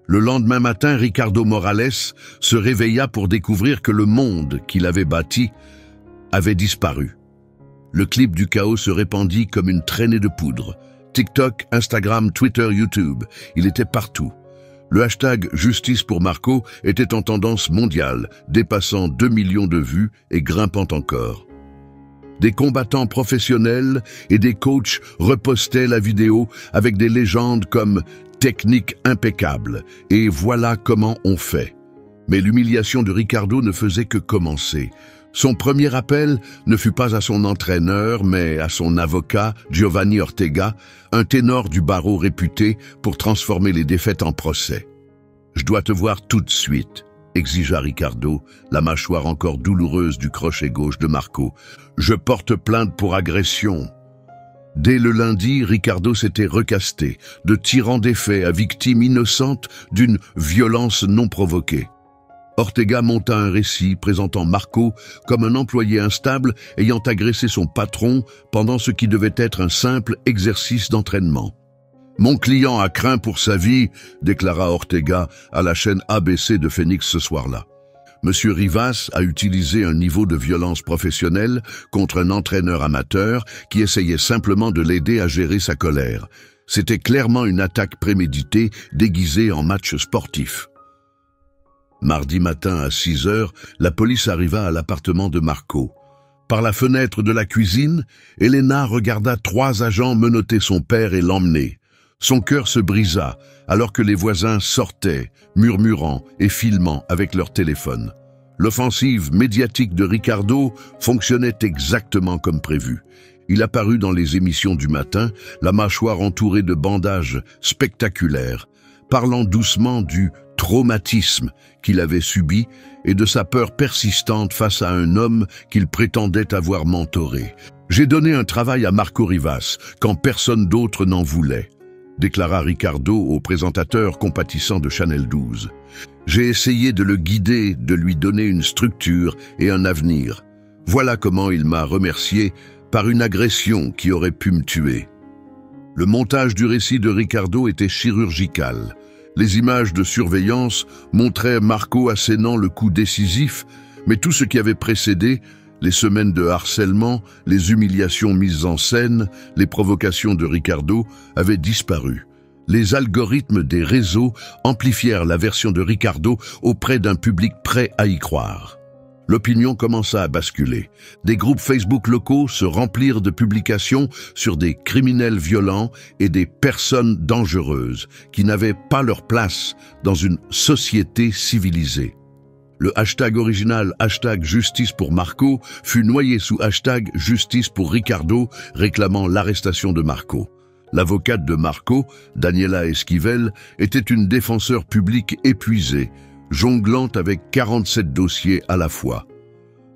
Le lendemain matin, Ricardo Morales se réveilla pour découvrir que le monde qu'il avait bâti avait disparu. Le clip du chaos se répandit comme une traînée de poudre. TikTok, Instagram, Twitter, YouTube, il était partout. Le hashtag « Justice pour Marco » était en tendance mondiale, dépassant 2 millions de vues et grimpant encore. Des combattants professionnels et des coachs repostaient la vidéo avec des légendes comme « technique impeccable » et « voilà comment on fait ». Mais l'humiliation de Ricardo ne faisait que commencer. Son premier appel ne fut pas à son entraîneur, mais à son avocat, Giovanni Ortega, un ténor du barreau réputé pour transformer les défaites en procès. « Je dois te voir tout de suite », exigea Ricardo, la mâchoire encore douloureuse du crochet gauche de Marco. « Je porte plainte pour agression. » Dès le lundi, Ricardo s'était recasté, de tyran défait à victime innocente d'une violence non provoquée. Ortega monta un récit présentant Marco comme un employé instable ayant agressé son patron pendant ce qui devait être un simple exercice d'entraînement. « Mon client a craint pour sa vie », déclara Ortega à la chaîne ABC de Phoenix ce soir-là. Monsieur Rivas a utilisé un niveau de violence professionnelle contre un entraîneur amateur qui essayait simplement de l'aider à gérer sa colère. C'était clairement une attaque préméditée déguisée en match sportif. Mardi matin à 6 heures, la police arriva à l'appartement de Marco. Par la fenêtre de la cuisine, Elena regarda 3 agents menotter son père et l'emmener. Son cœur se brisa alors que les voisins sortaient, murmurant et filmant avec leur téléphone. L'offensive médiatique de Ricardo fonctionnait exactement comme prévu. Il apparut dans les émissions du matin, la mâchoire entourée de bandages spectaculaires, parlant doucement du traumatisme qu'il avait subi et de sa peur persistante face à un homme qu'il prétendait avoir mentoré. « J'ai donné un travail à Marco Rivas quand personne d'autre n'en voulait », déclara Ricardo au présentateur compatissant de Channel 12. « J'ai essayé de le guider, de lui donner une structure et un avenir. Voilà comment il m'a remercié par une agression qui aurait pu me tuer. » Le montage du récit de Ricardo était chirurgical. Les images de surveillance montraient Marco assénant le coup décisif, mais tout ce qui avait précédé, les semaines de harcèlement, les humiliations mises en scène, les provocations de Ricardo, avaient disparu. Les algorithmes des réseaux amplifièrent la version de Ricardo auprès d'un public prêt à y croire. L'opinion commença à basculer. Des groupes Facebook locaux se remplirent de publications sur des criminels violents et des personnes dangereuses qui n'avaient pas leur place dans une société civilisée. Le hashtag original hashtag Justice pour Marco fut noyé sous hashtag Justice pour Ricardo, réclamant l'arrestation de Marco. L'avocate de Marco, Daniela Esquivel, était une défenseure publique épuisée, jonglant avec 47 dossiers à la fois.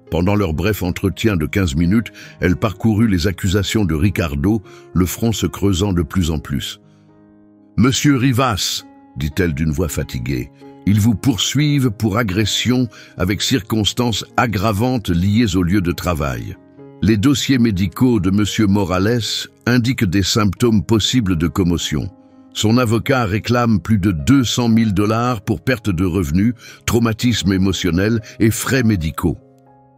Pendant leur bref entretien de 15 minutes, elle parcourut les accusations de Ricardo, le front se creusant de plus en plus. « Monsieur Rivas, dit-elle d'une voix fatiguée, ils vous poursuivent pour agression avec circonstances aggravantes liées au lieu de travail. Les dossiers médicaux de Monsieur Morales indiquent des symptômes possibles de commotion. Son avocat réclame plus de 200 000 $ pour perte de revenus, traumatisme émotionnel et frais médicaux.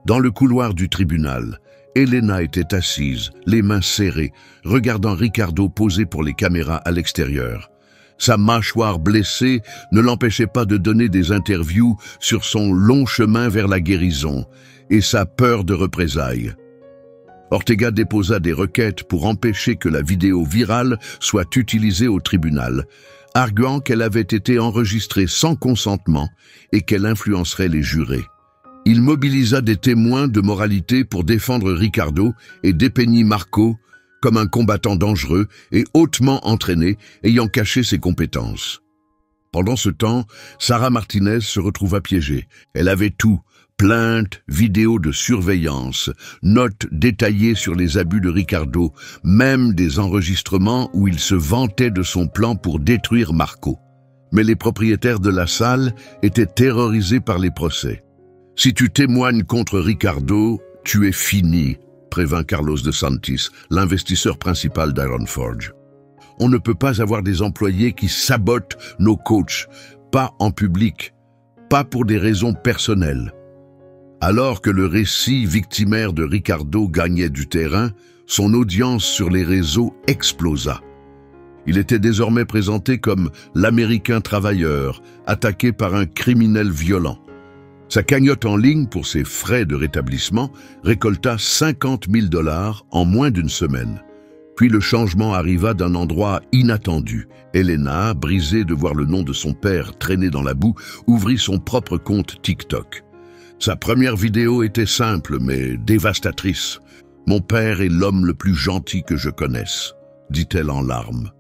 Dans le couloir du tribunal, Elena était assise, les mains serrées, regardant Ricardo poser pour les caméras à l'extérieur. Sa mâchoire blessée ne l'empêchait pas de donner des interviews sur son long chemin vers la guérison et sa peur de représailles. Ortega déposa des requêtes pour empêcher que la vidéo virale soit utilisée au tribunal, arguant qu'elle avait été enregistrée sans consentement et qu'elle influencerait les jurés. Il mobilisa des témoins de moralité pour défendre Ricardo et dépeignit Marco comme un combattant dangereux et hautement entraîné, ayant caché ses compétences. Pendant ce temps, Sarah Martinez se retrouva piégée. Elle avait tout: plaintes, vidéos de surveillance, notes détaillées sur les abus de Ricardo, même des enregistrements où il se vantait de son plan pour détruire Marco. Mais les propriétaires de la salle étaient terrorisés par les procès. « Si tu témoignes contre Ricardo, tu es fini », prévint Carlos de Santis, l'investisseur principal d'Ironforge. « On ne peut pas avoir des employés qui sabotent nos coachs, pas en public, pas pour des raisons personnelles. » Alors que le récit victimaire de Ricardo gagnait du terrain, son audience sur les réseaux explosa. Il était désormais présenté comme l'Américain travailleur, attaqué par un criminel violent. Sa cagnotte en ligne pour ses frais de rétablissement récolta 50 000 $ en moins d'une semaine. Puis le changement arriva d'un endroit inattendu. Elena, brisée de voir le nom de son père traîner dans la boue, ouvrit son propre compte TikTok. Sa première vidéo était simple mais dévastatrice. « Mon père est l'homme le plus gentil que je connaisse », dit-elle en larmes.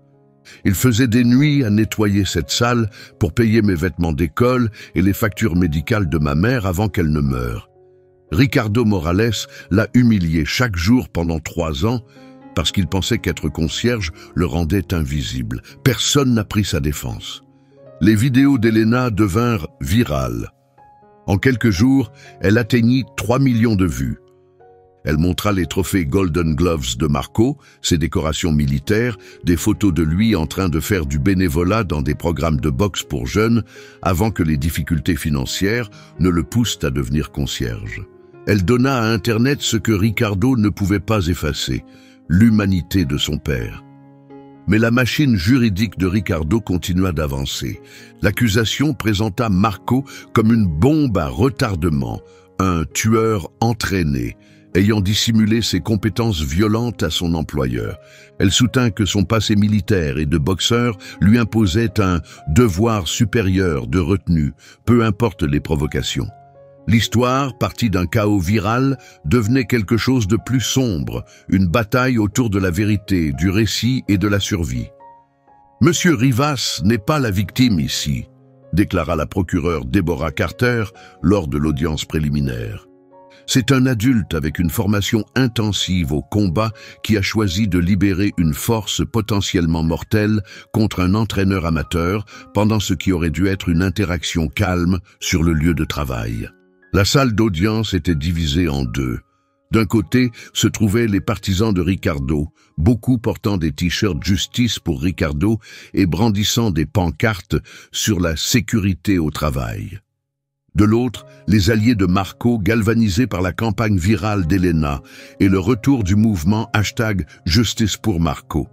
Il faisait des nuits à nettoyer cette salle pour payer mes vêtements d'école et les factures médicales de ma mère avant qu'elle ne meure. Ricardo Morales l'a humilié chaque jour pendant 3 ans parce qu'il pensait qu'être concierge le rendait invisible. Personne n'a pris sa défense. Les vidéos d'Elena devinrent virales. En quelques jours, elle atteignit 3 millions de vues. Elle montra les trophées Golden Gloves de Marco, ses décorations militaires, des photos de lui en train de faire du bénévolat dans des programmes de boxe pour jeunes, avant que les difficultés financières ne le poussent à devenir concierge. Elle donna à Internet ce que Ricardo ne pouvait pas effacer, l'humanité de son père. Mais la machine juridique de Ricardo continua d'avancer. L'accusation présenta Marco comme une bombe à retardement, un tueur entraîné, ayant dissimulé ses compétences violentes à son employeur. Elle soutint que son passé militaire et de boxeur lui imposait un devoir supérieur de retenue, peu importe les provocations. L'histoire, partie d'un chaos viral, devenait quelque chose de plus sombre, une bataille autour de la vérité, du récit et de la survie. « Monsieur Rivas n'est pas la victime ici », déclara la procureure Deborah Carter lors de l'audience préliminaire. C'est un adulte avec une formation intensive au combat qui a choisi de libérer une force potentiellement mortelle contre un entraîneur amateur pendant ce qui aurait dû être une interaction calme sur le lieu de travail. La salle d'audience était divisée en deux. D'un côté se trouvaient les partisans de Ricardo, beaucoup portant des t-shirts justice pour Ricardo et brandissant des pancartes sur la sécurité au travail. De l'autre, les alliés de Marco galvanisés par la campagne virale d'Elena et le retour du mouvement #Justice pour Marco.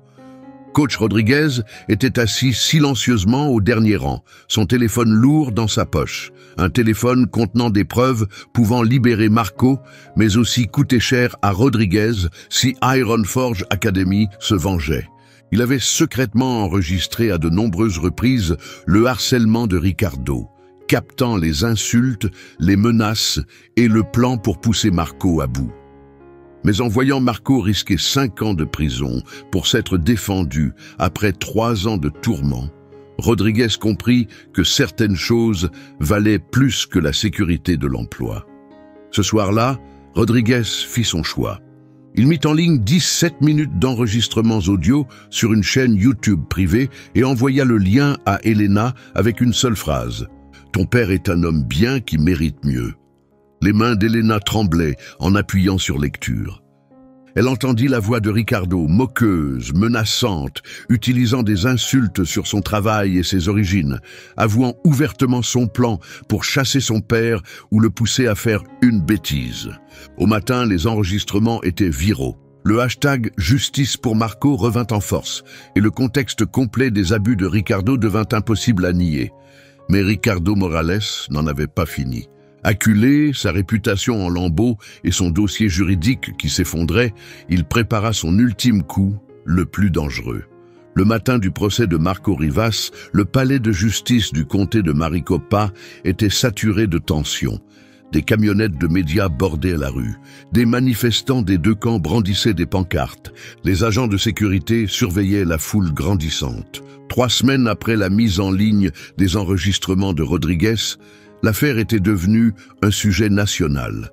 Coach Rodriguez était assis silencieusement au dernier rang, son téléphone lourd dans sa poche, un téléphone contenant des preuves pouvant libérer Marco, mais aussi coûter cher à Rodriguez si Ironforge Academy se vengeait. Il avait secrètement enregistré à de nombreuses reprises le harcèlement de Ricardo, captant les insultes, les menaces et le plan pour pousser Marco à bout. Mais en voyant Marco risquer 5 ans de prison pour s'être défendu après 3 ans de tourments, Rodriguez comprit que certaines choses valaient plus que la sécurité de l'emploi. Ce soir-là, Rodriguez fit son choix. Il mit en ligne 17 minutes d'enregistrements audio sur une chaîne YouTube privée et envoya le lien à Elena avec une seule phrase. « Ton père est un homme bien qui mérite mieux. » Les mains d'Elena tremblaient en appuyant sur lecture. Elle entendit la voix de Ricardo, moqueuse, menaçante, utilisant des insultes sur son travail et ses origines, avouant ouvertement son plan pour chasser son père ou le pousser à faire une bêtise. Au matin, les enregistrements étaient viraux. Le hashtag « Justice pour Marco » revint en force, et le contexte complet des abus de Ricardo devint impossible à nier. Mais Ricardo Morales n'en avait pas fini. Acculé, sa réputation en lambeaux et son dossier juridique qui s'effondrait, il prépara son ultime coup, le plus dangereux. Le matin du procès de Marco Rivas, le palais de justice du comté de Maricopa était saturé de tensions. Des camionnettes de médias bordaient la rue. Des manifestants des deux camps brandissaient des pancartes. Les agents de sécurité surveillaient la foule grandissante. 3 semaines après la mise en ligne des enregistrements de Rodriguez, l'affaire était devenue un sujet national.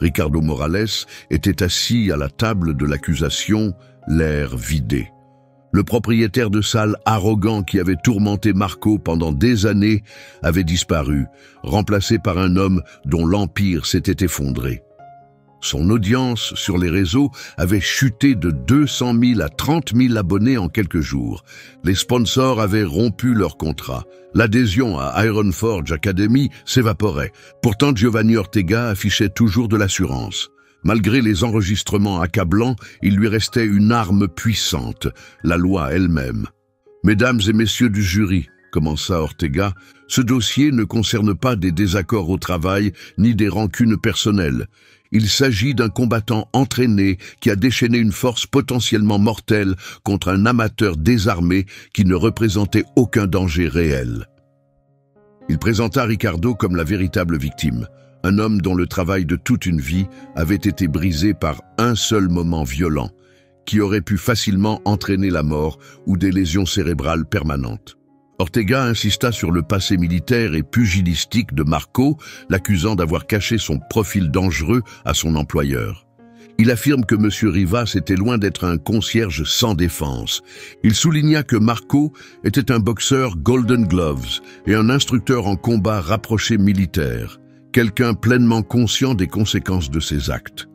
Ricardo Morales était assis à la table de l'accusation, l'air vidé. Le propriétaire de salle arrogant qui avait tourmenté Marco pendant des années avait disparu, remplacé par un homme dont l'empire s'était effondré. Son audience sur les réseaux avait chuté de 200 000 à 30 000 abonnés en quelques jours. Les sponsors avaient rompu leur contrat. L'adhésion à Iron Forge Academy s'évaporait. Pourtant, Giovanni Ortega affichait toujours de l'assurance. Malgré les enregistrements accablants, il lui restait une arme puissante, la loi elle-même. « Mesdames et messieurs du jury », commença Ortega, « ce dossier ne concerne pas des désaccords au travail ni des rancunes personnelles. Il s'agit d'un combattant entraîné qui a déchaîné une force potentiellement mortelle contre un amateur désarmé qui ne représentait aucun danger réel. » Il présenta Ricardo comme la véritable victime, un homme dont le travail de toute une vie avait été brisé par un seul moment violent, qui aurait pu facilement entraîner la mort ou des lésions cérébrales permanentes. Ortega insista sur le passé militaire et pugilistique de Marco, l'accusant d'avoir caché son profil dangereux à son employeur. Il affirme que M. Rivas était loin d'être un concierge sans défense. Il souligna que Marco était un boxeur Golden Gloves et un instructeur en combat rapproché militaire, quelqu'un pleinement conscient des conséquences de ses actes.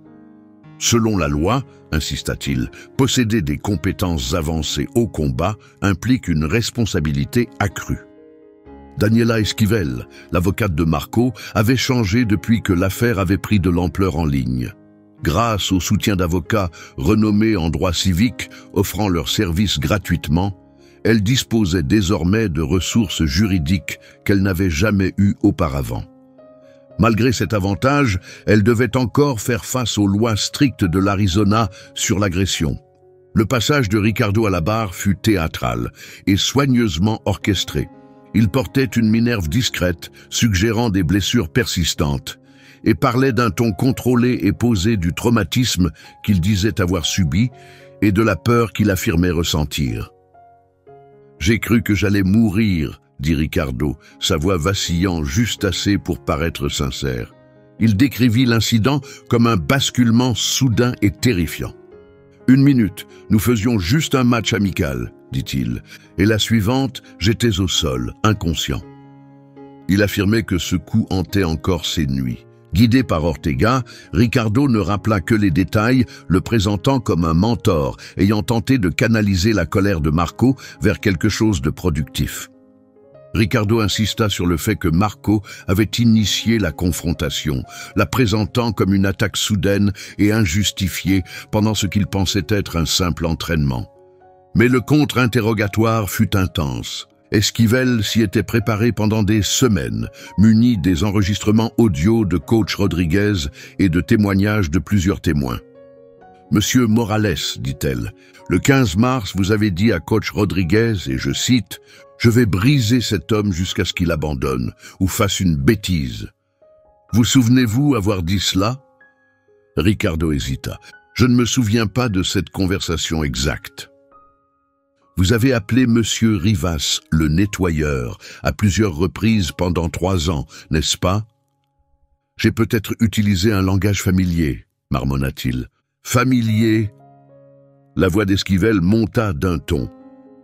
Selon la loi, insista-t-il, posséder des compétences avancées au combat implique une responsabilité accrue. Daniela Esquivel, l'avocate de Marco, avait changé depuis que l'affaire avait pris de l'ampleur en ligne. Grâce au soutien d'avocats renommés en droit civique offrant leurs services gratuitement, elle disposait désormais de ressources juridiques qu'elle n'avait jamais eues auparavant. Malgré cet avantage, elle devait encore faire face aux lois strictes de l'Arizona sur l'agression. Le passage de Ricardo à la barre fut théâtral et soigneusement orchestré. Il portait une minerve discrète, suggérant des blessures persistantes, et parlait d'un ton contrôlé et posé du traumatisme qu'il disait avoir subi et de la peur qu'il affirmait ressentir. « J'ai cru que j'allais mourir », dit Ricardo, sa voix vacillant juste assez pour paraître sincère. Il décrivit l'incident comme un basculement soudain et terrifiant. « 1 minute, nous faisions juste un match amical, dit-il, et la suivante, j'étais au sol, inconscient. » Il affirmait que ce coup hantait encore ses nuits. Guidé par Ortega, Ricardo ne rappela que les détails, le présentant comme un mentor, ayant tenté de canaliser la colère de Marco vers quelque chose de productif. Ricardo insista sur le fait que Marco avait initié la confrontation, la présentant comme une attaque soudaine et injustifiée pendant ce qu'il pensait être un simple entraînement. Mais le contre-interrogatoire fut intense. Esquivel s'y était préparé pendant des semaines, muni des enregistrements audio de coach Rodriguez et de témoignages de plusieurs témoins. « Monsieur Morales, dit-elle, le 15 mars, vous avez dit à coach Rodriguez, et je cite, « Je vais briser cet homme jusqu'à ce qu'il abandonne ou fasse une bêtise. » Vous souvenez-vous avoir dit cela? Ricardo hésita. « Je ne me souviens pas de cette conversation exacte. » Vous avez appelé Monsieur Rivas le nettoyeur à plusieurs reprises pendant 3 ans, n'est-ce pas? J'ai peut-être utilisé un langage familier, marmonna-t-il. Familier? La voix d'Esquivel monta d'un ton.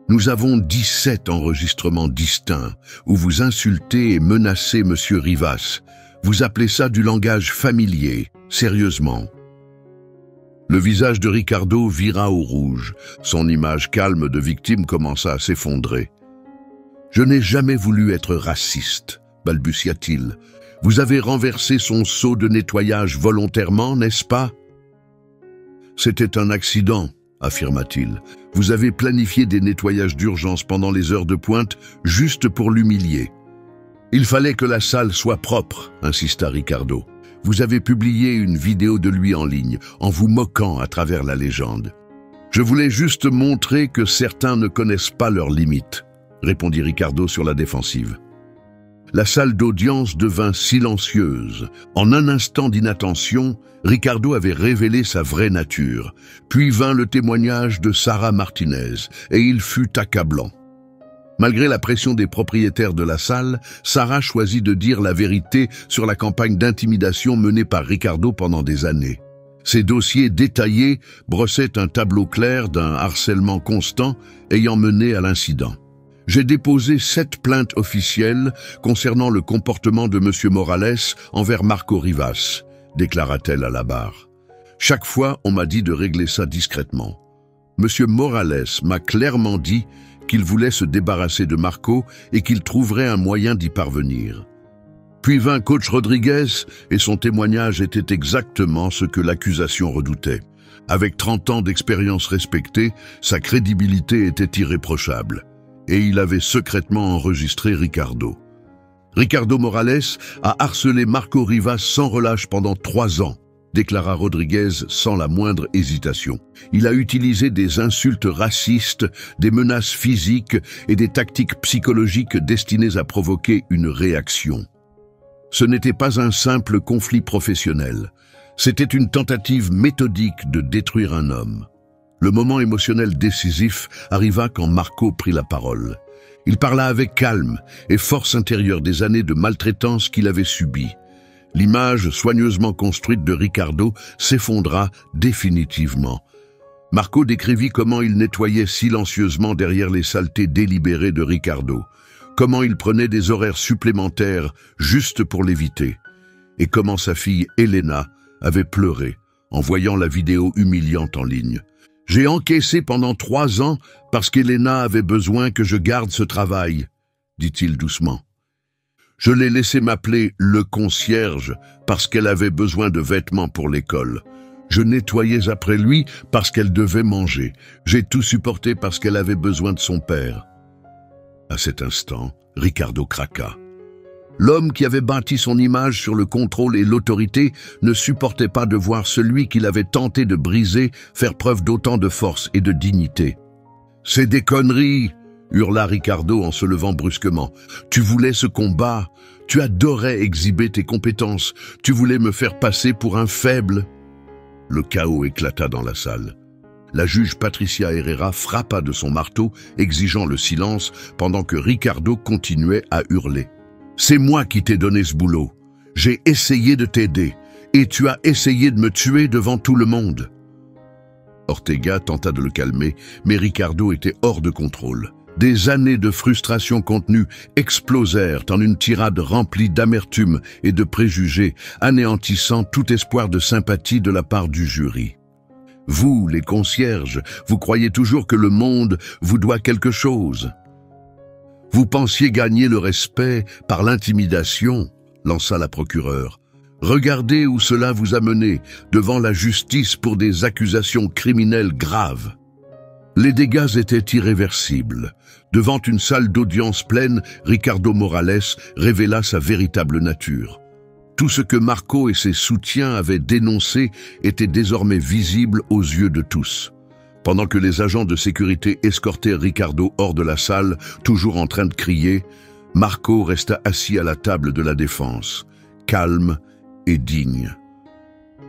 Nous avons 17 enregistrements distincts où vous insultez et menacez Monsieur Rivas. Vous appelez ça du langage familier, sérieusement? Le visage de Ricardo vira au rouge. Son image calme de victime commença à s'effondrer. « Je n'ai jamais voulu être raciste, » balbutia-t-il. « Vous avez renversé son seau de nettoyage volontairement, n'est-ce pas ?»« C'était un accident, » affirma-t-il. « Vous avez planifié des nettoyages d'urgence pendant les heures de pointe juste pour l'humilier. »« Il fallait que la salle soit propre, » insista Ricardo. « Vous avez publié une vidéo de lui en ligne, en vous moquant à travers la légende. »« Je voulais juste montrer que certains ne connaissent pas leurs limites, » répondit Ricardo sur la défensive. La salle d'audience devint silencieuse. En un instant d'inattention, Ricardo avait révélé sa vraie nature. Puis vint le témoignage de Sarah Martinez, et il fut accablant. Malgré la pression des propriétaires de la salle, Sarah choisit de dire la vérité sur la campagne d'intimidation menée par Ricardo pendant des années. Ces dossiers détaillés brossaient un tableau clair d'un harcèlement constant ayant mené à l'incident. « J'ai déposé 7 plaintes officielles concernant le comportement de M. Morales envers Marco Rivas, déclara-t-elle à la barre. Chaque fois, on m'a dit de régler ça discrètement. M. Morales m'a clairement dit qu'il voulait se débarrasser de Marco et qu'il trouverait un moyen d'y parvenir. Puis vint coach Rodriguez et son témoignage était exactement ce que l'accusation redoutait. Avec 30 ans d'expérience respectée, sa crédibilité était irréprochable. Et il avait secrètement enregistré Ricardo. Ricardo Morales a harcelé Marco Rivas sans relâche pendant 3 ans, déclara Rodriguez sans la moindre hésitation. Il a utilisé des insultes racistes, des menaces physiques et des tactiques psychologiques destinées à provoquer une réaction. Ce n'était pas un simple conflit professionnel, c'était une tentative méthodique de détruire un homme. Le moment émotionnel décisif arriva quand Marco prit la parole. Il parla avec calme et force intérieure des années de maltraitance qu'il avait subies. L'image soigneusement construite de Ricardo s'effondra définitivement. Marco décrivit comment il nettoyait silencieusement derrière les saletés délibérées de Ricardo, comment il prenait des horaires supplémentaires juste pour l'éviter, et comment sa fille Elena avait pleuré en voyant la vidéo humiliante en ligne. « J'ai encaissé pendant 3 ans parce qu'Elena avait besoin que je garde ce travail, » dit-il doucement. « Je l'ai laissé m'appeler le concierge parce qu'elle avait besoin de vêtements pour l'école. Je nettoyais après lui parce qu'elle devait manger. J'ai tout supporté parce qu'elle avait besoin de son père. » À cet instant, Ricardo craqua. L'homme qui avait bâti son image sur le contrôle et l'autorité ne supportait pas de voir celui qu'il avait tenté de briser faire preuve d'autant de force et de dignité. « C'est des conneries !» hurla Ricardo en se levant brusquement. « Tu voulais ce combat, tu adorais exhiber tes compétences, tu voulais me faire passer pour un faible. » Le chaos éclata dans la salle. La juge Patricia Herrera frappa de son marteau, exigeant le silence pendant que Ricardo continuait à hurler. « C'est moi qui t'ai donné ce boulot. J'ai essayé de t'aider, et tu as essayé de me tuer devant tout le monde. » Ortega tenta de le calmer, mais Ricardo était hors de contrôle. Des années de frustration contenue explosèrent en une tirade remplie d'amertume et de préjugés, anéantissant tout espoir de sympathie de la part du jury. Vous, les concierges, vous croyez toujours que le monde vous doit quelque chose. Vous pensiez gagner le respect par l'intimidation, lança la procureure. Regardez où cela vous a mené, devant la justice pour des accusations criminelles graves. Les dégâts étaient irréversibles. Devant une salle d'audience pleine, Ricardo Morales révéla sa véritable nature. Tout ce que Marco et ses soutiens avaient dénoncé était désormais visible aux yeux de tous. Pendant que les agents de sécurité escortaient Ricardo hors de la salle, toujours en train de crier, Marco resta assis à la table de la défense, calme et digne.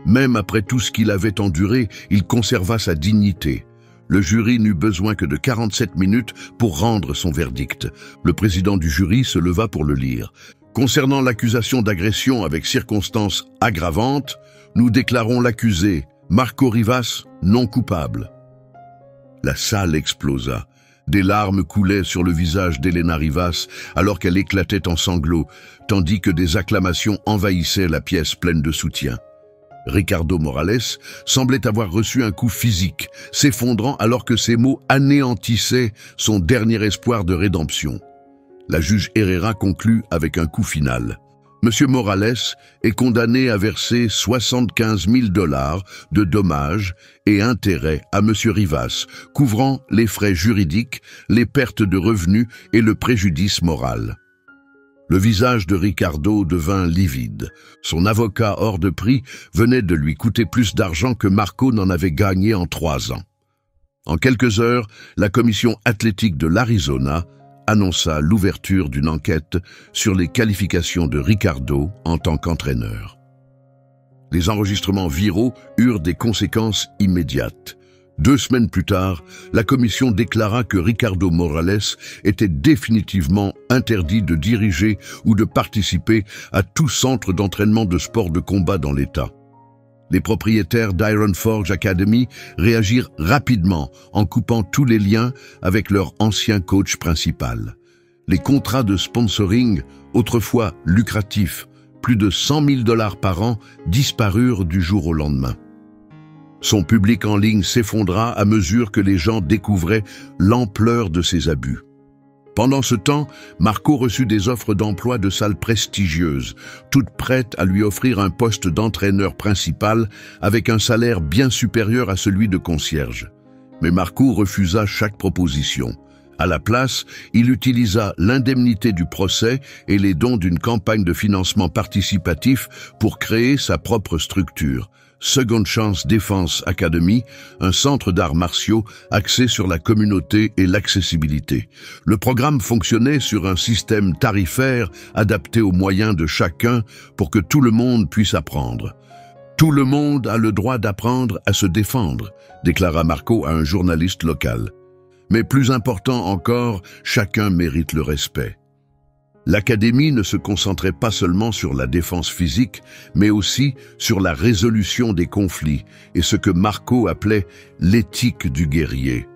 Même après tout ce qu'il avait enduré, il conserva sa dignité. Le jury n'eut besoin que de 47 minutes pour rendre son verdict. Le président du jury se leva pour le lire. Concernant l'accusation d'agression avec circonstances aggravantes, nous déclarons l'accusé, Marco Rivas, non coupable. La salle explosa. Des larmes coulaient sur le visage d'Elena Rivas alors qu'elle éclatait en sanglots, tandis que des acclamations envahissaient la pièce pleine de soutien. Ricardo Morales semblait avoir reçu un coup physique, s'effondrant alors que ses mots anéantissaient son dernier espoir de rédemption. La juge Herrera conclut avec un coup final. Monsieur Morales est condamné à verser 75 000 $ de dommages et intérêts à Monsieur Rivas, couvrant les frais juridiques, les pertes de revenus et le préjudice moral. Le visage de Ricardo devint livide. Son avocat hors de prix venait de lui coûter plus d'argent que Marco n'en avait gagné en 3 ans. En quelques heures, la commission athlétique de l'Arizona annonça l'ouverture d'une enquête sur les qualifications de Ricardo en tant qu'entraîneur. Les enregistrements viraux eurent des conséquences immédiates. 2 semaines plus tard, la commission déclara que Ricardo Morales était définitivement interdit de diriger ou de participer à tout centre d'entraînement de sport de combat dans l'État. Les propriétaires d'Iron Forge Academy réagirent rapidement en coupant tous les liens avec leur ancien coach principal. Les contrats de sponsoring, autrefois lucratifs, plus de 100 000 $ par an, disparurent du jour au lendemain. Son public en ligne s'effondra à mesure que les gens découvraient l'ampleur de ses abus. Pendant ce temps, Marco reçut des offres d'emploi de salles prestigieuses, toutes prêtes à lui offrir un poste d'entraîneur principal avec un salaire bien supérieur à celui de concierge. Mais Marco refusa chaque proposition. À la place, il utilisa l'indemnité du procès et les dons d'une campagne de financement participatif pour créer sa propre structure. Second Chance Defense Academy, un centre d'arts martiaux axé sur la communauté et l'accessibilité. Le programme fonctionnait sur un système tarifaire adapté aux moyens de chacun pour que tout le monde puisse apprendre. Tout le monde a le droit d'apprendre à se défendre, déclara Marco à un journaliste local. Mais plus important encore, chacun mérite le respect. L'académie ne se concentrait pas seulement sur la défense physique, mais aussi sur la résolution des conflits et ce que Marco appelait l'éthique du guerrier.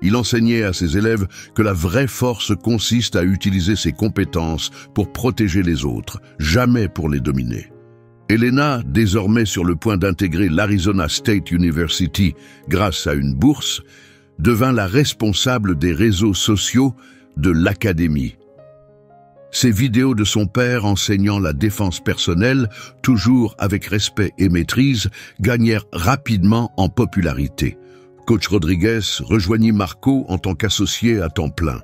Il enseignait à ses élèves que la vraie force consiste à utiliser ses compétences pour protéger les autres, jamais pour les dominer. Elena, désormais sur le point d'intégrer l'Arizona State University grâce à une bourse, devint la responsable des réseaux sociaux de l'académie. Ces vidéos de son père enseignant la défense personnelle, toujours avec respect et maîtrise, gagnèrent rapidement en popularité. Coach Rodriguez rejoignit Marco en tant qu'associé à temps plein.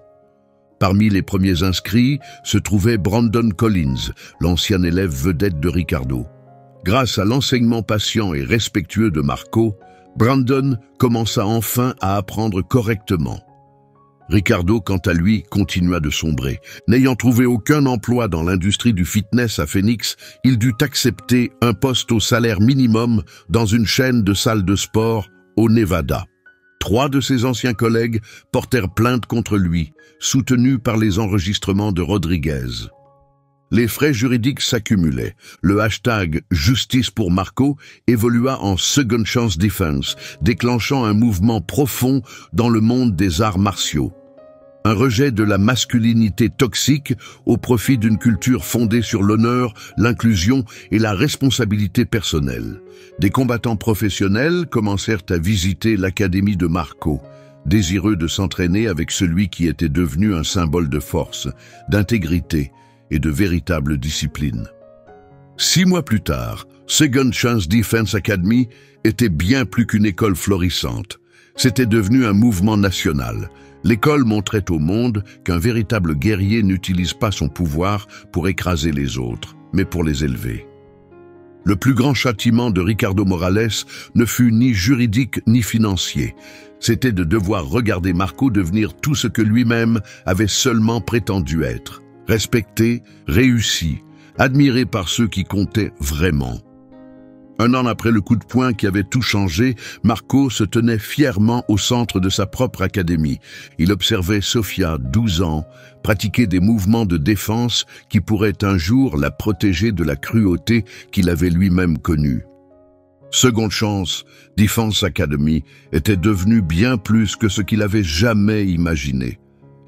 Parmi les premiers inscrits se trouvait Brandon Collins, l'ancien élève vedette de Ricardo. Grâce à l'enseignement patient et respectueux de Marco, Brandon commença enfin à apprendre correctement. Ricardo, quant à lui, continua de sombrer. N'ayant trouvé aucun emploi dans l'industrie du fitness à Phoenix, il dut accepter un poste au salaire minimum dans une chaîne de salles de sport au Nevada. 3 de ses anciens collègues portèrent plainte contre lui, soutenus par les enregistrements de Rodriguez. Les frais juridiques s'accumulaient. Le hashtag « Justice pour Marco » évolua en « Second Chance Defense », déclenchant un mouvement profond dans le monde des arts martiaux. Un rejet de la masculinité toxique au profit d'une culture fondée sur l'honneur, l'inclusion et la responsabilité personnelle. Des combattants professionnels commencèrent à visiter l'académie de Marco, désireux de s'entraîner avec celui qui était devenu un symbole de force, d'intégrité et de véritable discipline. 6 mois plus tard, Second Chance Defense Academy était bien plus qu'une école florissante. C'était devenu un mouvement national. L'école montrait au monde qu'un véritable guerrier n'utilise pas son pouvoir pour écraser les autres, mais pour les élever. Le plus grand châtiment de Ricardo Morales ne fut ni juridique ni financier. C'était de devoir regarder Marco devenir tout ce que lui-même avait seulement prétendu être. Respecté, réussi, admiré par ceux qui comptaient vraiment. 1 an après le coup de poing qui avait tout changé, Marco se tenait fièrement au centre de sa propre académie. Il observait Sofia, 12 ans, pratiquer des mouvements de défense qui pourraient un jour la protéger de la cruauté qu'il avait lui-même connue. Second Chance Defense Academy était devenu bien plus que ce qu'il avait jamais imaginé.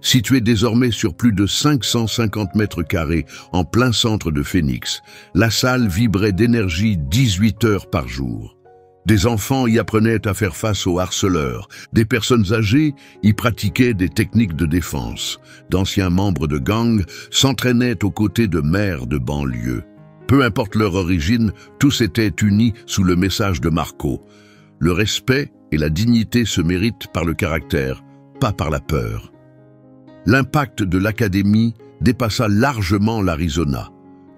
Située désormais sur plus de 550 mètres carrés en plein centre de Phoenix, la salle vibrait d'énergie 18 heures par jour. Des enfants y apprenaient à faire face aux harceleurs, des personnes âgées y pratiquaient des techniques de défense, d'anciens membres de gangs s'entraînaient aux côtés de maires de banlieue. Peu importe leur origine, tous étaient unis sous le message de Marco. Le respect et la dignité se méritent par le caractère, pas par la peur. L'impact de l'académie dépassa largement l'Arizona.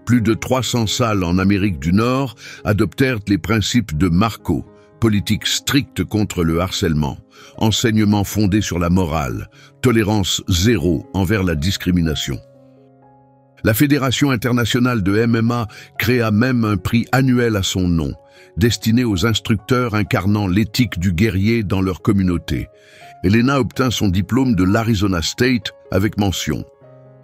Plus de 300 salles en Amérique du Nord adoptèrent les principes de Marco, politique stricte contre le harcèlement, enseignement fondé sur la morale, tolérance zéro envers la discrimination. La Fédération internationale de MMA créa même un prix annuel à son nom, destiné aux instructeurs incarnant l'éthique du guerrier dans leur communauté. Elena obtint son diplôme de l'Arizona State avec mention.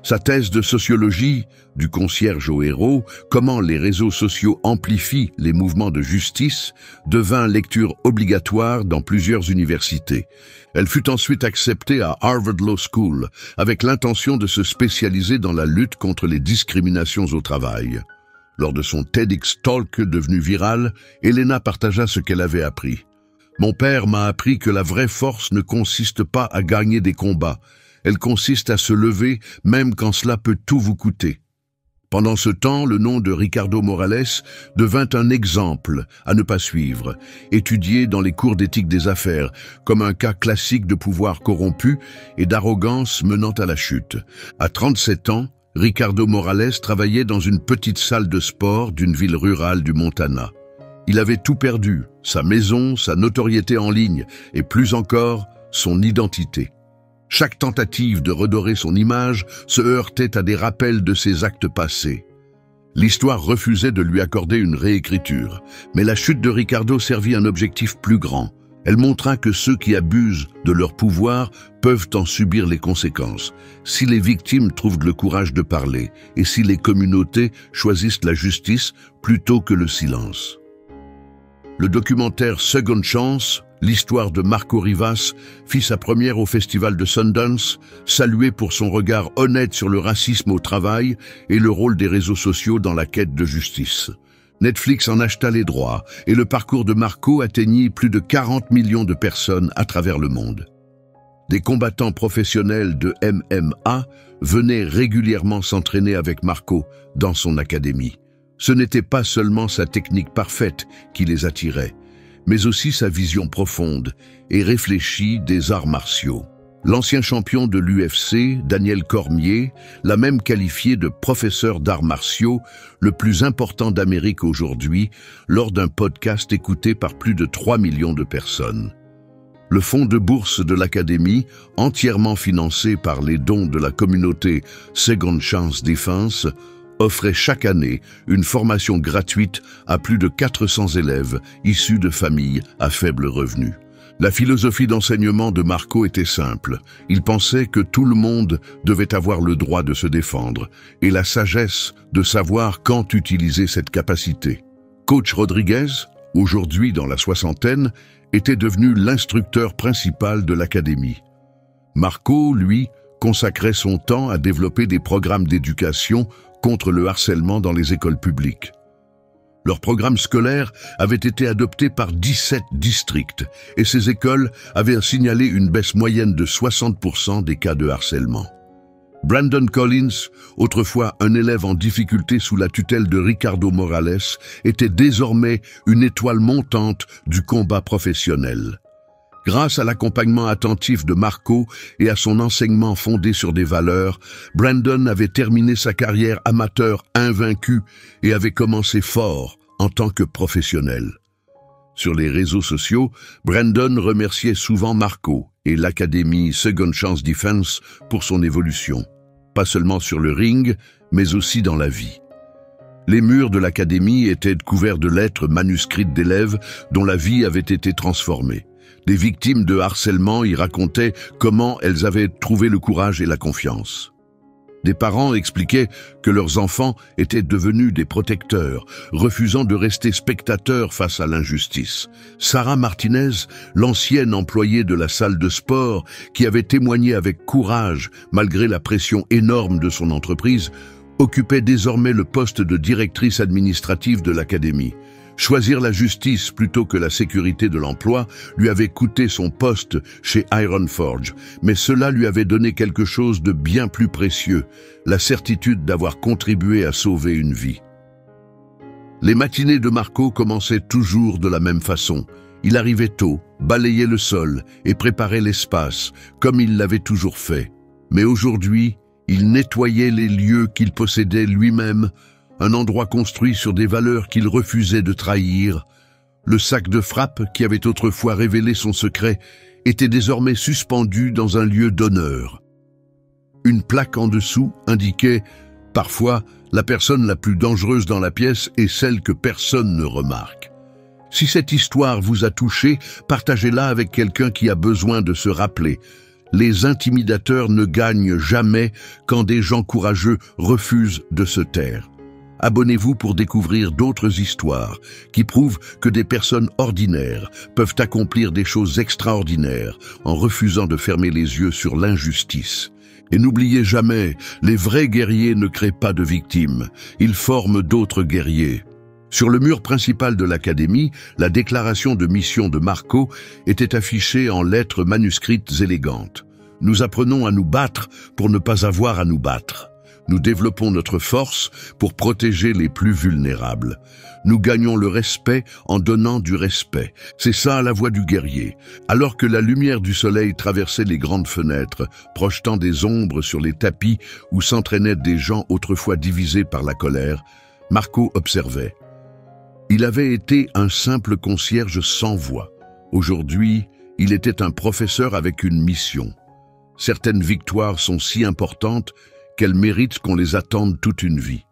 Sa thèse de sociologie, du concierge au héros, comment les réseaux sociaux amplifient les mouvements de justice, devint lecture obligatoire dans plusieurs universités. Elle fut ensuite acceptée à Harvard Law School, avec l'intention de se spécialiser dans la lutte contre les discriminations au travail. Lors de son TEDx Talk devenu viral, Elena partagea ce qu'elle avait appris. « Mon père m'a appris que la vraie force ne consiste pas à gagner des combats. Elle consiste à se lever même quand cela peut tout vous coûter. » Pendant ce temps, le nom de Ricardo Morales devint un exemple à ne pas suivre, étudié dans les cours d'éthique des affaires, comme un cas classique de pouvoir corrompu et d'arrogance menant à la chute. À 37 ans, Ricardo Morales travaillait dans une petite salle de sport d'une ville rurale du Montana. Il avait tout perdu, sa maison, sa notoriété en ligne et plus encore, son identité. Chaque tentative de redorer son image se heurtait à des rappels de ses actes passés. L'histoire refusait de lui accorder une réécriture, mais la chute de Ricardo servit un objectif plus grand. Elle montra que ceux qui abusent de leur pouvoir peuvent en subir les conséquences, si les victimes trouvent le courage de parler et si les communautés choisissent la justice plutôt que le silence. Le documentaire Second Chance, l'histoire de Marco Rivas, fit sa première au festival de Sundance, salué pour son regard honnête sur le racisme au travail et le rôle des réseaux sociaux dans la quête de justice. Netflix en acheta les droits et le parcours de Marco atteignit plus de 40 millions de personnes à travers le monde. Des combattants professionnels de MMA venaient régulièrement s'entraîner avec Marco dans son académie. Ce n'était pas seulement sa technique parfaite qui les attirait, mais aussi sa vision profonde et réfléchie des arts martiaux. L'ancien champion de l'UFC, Daniel Cormier, l'a même qualifié de professeur d'arts martiaux le plus important d'Amérique aujourd'hui lors d'un podcast écouté par plus de 3 millions de personnes. Le fonds de bourse de l'Académie, entièrement financé par les dons de la communauté Second Chance Defense, offrait chaque année une formation gratuite à plus de 400 élèves issus de familles à faible revenu. La philosophie d'enseignement de Marco était simple. Il pensait que tout le monde devait avoir le droit de se défendre et la sagesse de savoir quand utiliser cette capacité. Coach Rodriguez, aujourd'hui dans la soixantaine, était devenu l'instructeur principal de l'académie. Marco, lui, consacrait son temps à développer des programmes d'éducation contre le harcèlement dans les écoles publiques. Leur programme scolaire avait été adopté par 17 districts et ces écoles avaient signalé une baisse moyenne de 60% des cas de harcèlement. Brandon Collins, autrefois un élève en difficulté sous la tutelle de Ricardo Morales, était désormais une étoile montante du combat professionnel. Grâce à l'accompagnement attentif de Marco et à son enseignement fondé sur des valeurs, Brandon avait terminé sa carrière amateur invaincu et avait commencé fort en tant que professionnel. Sur les réseaux sociaux, Brandon remerciait souvent Marco et l'Académie Second Chance Defense pour son évolution, pas seulement sur le ring, mais aussi dans la vie. Les murs de l'Académie étaient couverts de lettres manuscrites d'élèves dont la vie avait été transformée. Des victimes de harcèlement y racontaient comment elles avaient trouvé le courage et la confiance. Des parents expliquaient que leurs enfants étaient devenus des protecteurs, refusant de rester spectateurs face à l'injustice. Sarah Martinez, l'ancienne employée de la salle de sport, qui avait témoigné avec courage malgré la pression énorme de son entreprise, occupait désormais le poste de directrice administrative de l'académie. Choisir la justice plutôt que la sécurité de l'emploi lui avait coûté son poste chez Ironforge, mais cela lui avait donné quelque chose de bien plus précieux, la certitude d'avoir contribué à sauver une vie. Les matinées de Marco commençaient toujours de la même façon. Il arrivait tôt, balayait le sol et préparait l'espace, comme il l'avait toujours fait. Mais aujourd'hui, il nettoyait les lieux qu'il possédait lui-même, un endroit construit sur des valeurs qu'il refusait de trahir. Le sac de frappe, qui avait autrefois révélé son secret, était désormais suspendu dans un lieu d'honneur. Une plaque en dessous indiquait « Parfois, la personne la plus dangereuse dans la pièce est celle que personne ne remarque ». Si cette histoire vous a touché, partagez-la avec quelqu'un qui a besoin de se rappeler. Les intimidateurs ne gagnent jamais quand des gens courageux refusent de se taire. Abonnez-vous pour découvrir d'autres histoires qui prouvent que des personnes ordinaires peuvent accomplir des choses extraordinaires en refusant de fermer les yeux sur l'injustice. Et n'oubliez jamais, les vrais guerriers ne créent pas de victimes, ils forment d'autres guerriers. Sur le mur principal de l'académie, la déclaration de mission de Marco était affichée en lettres manuscrites élégantes. Nous apprenons à nous battre pour ne pas avoir à nous battre. Nous développons notre force pour protéger les plus vulnérables. Nous gagnons le respect en donnant du respect. C'est ça la voie du guerrier. Alors que la lumière du soleil traversait les grandes fenêtres, projetant des ombres sur les tapis où s'entraînaient des gens autrefois divisés par la colère, Marco observait. Il avait été un simple concierge sans voix. Aujourd'hui, il était un professeur avec une mission. Certaines victoires sont si importantes qu'elles méritent qu'on les attende toute une vie.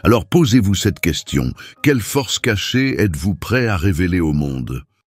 Alors posez-vous cette question, quelle force cachée êtes-vous prêt à révéler au monde ?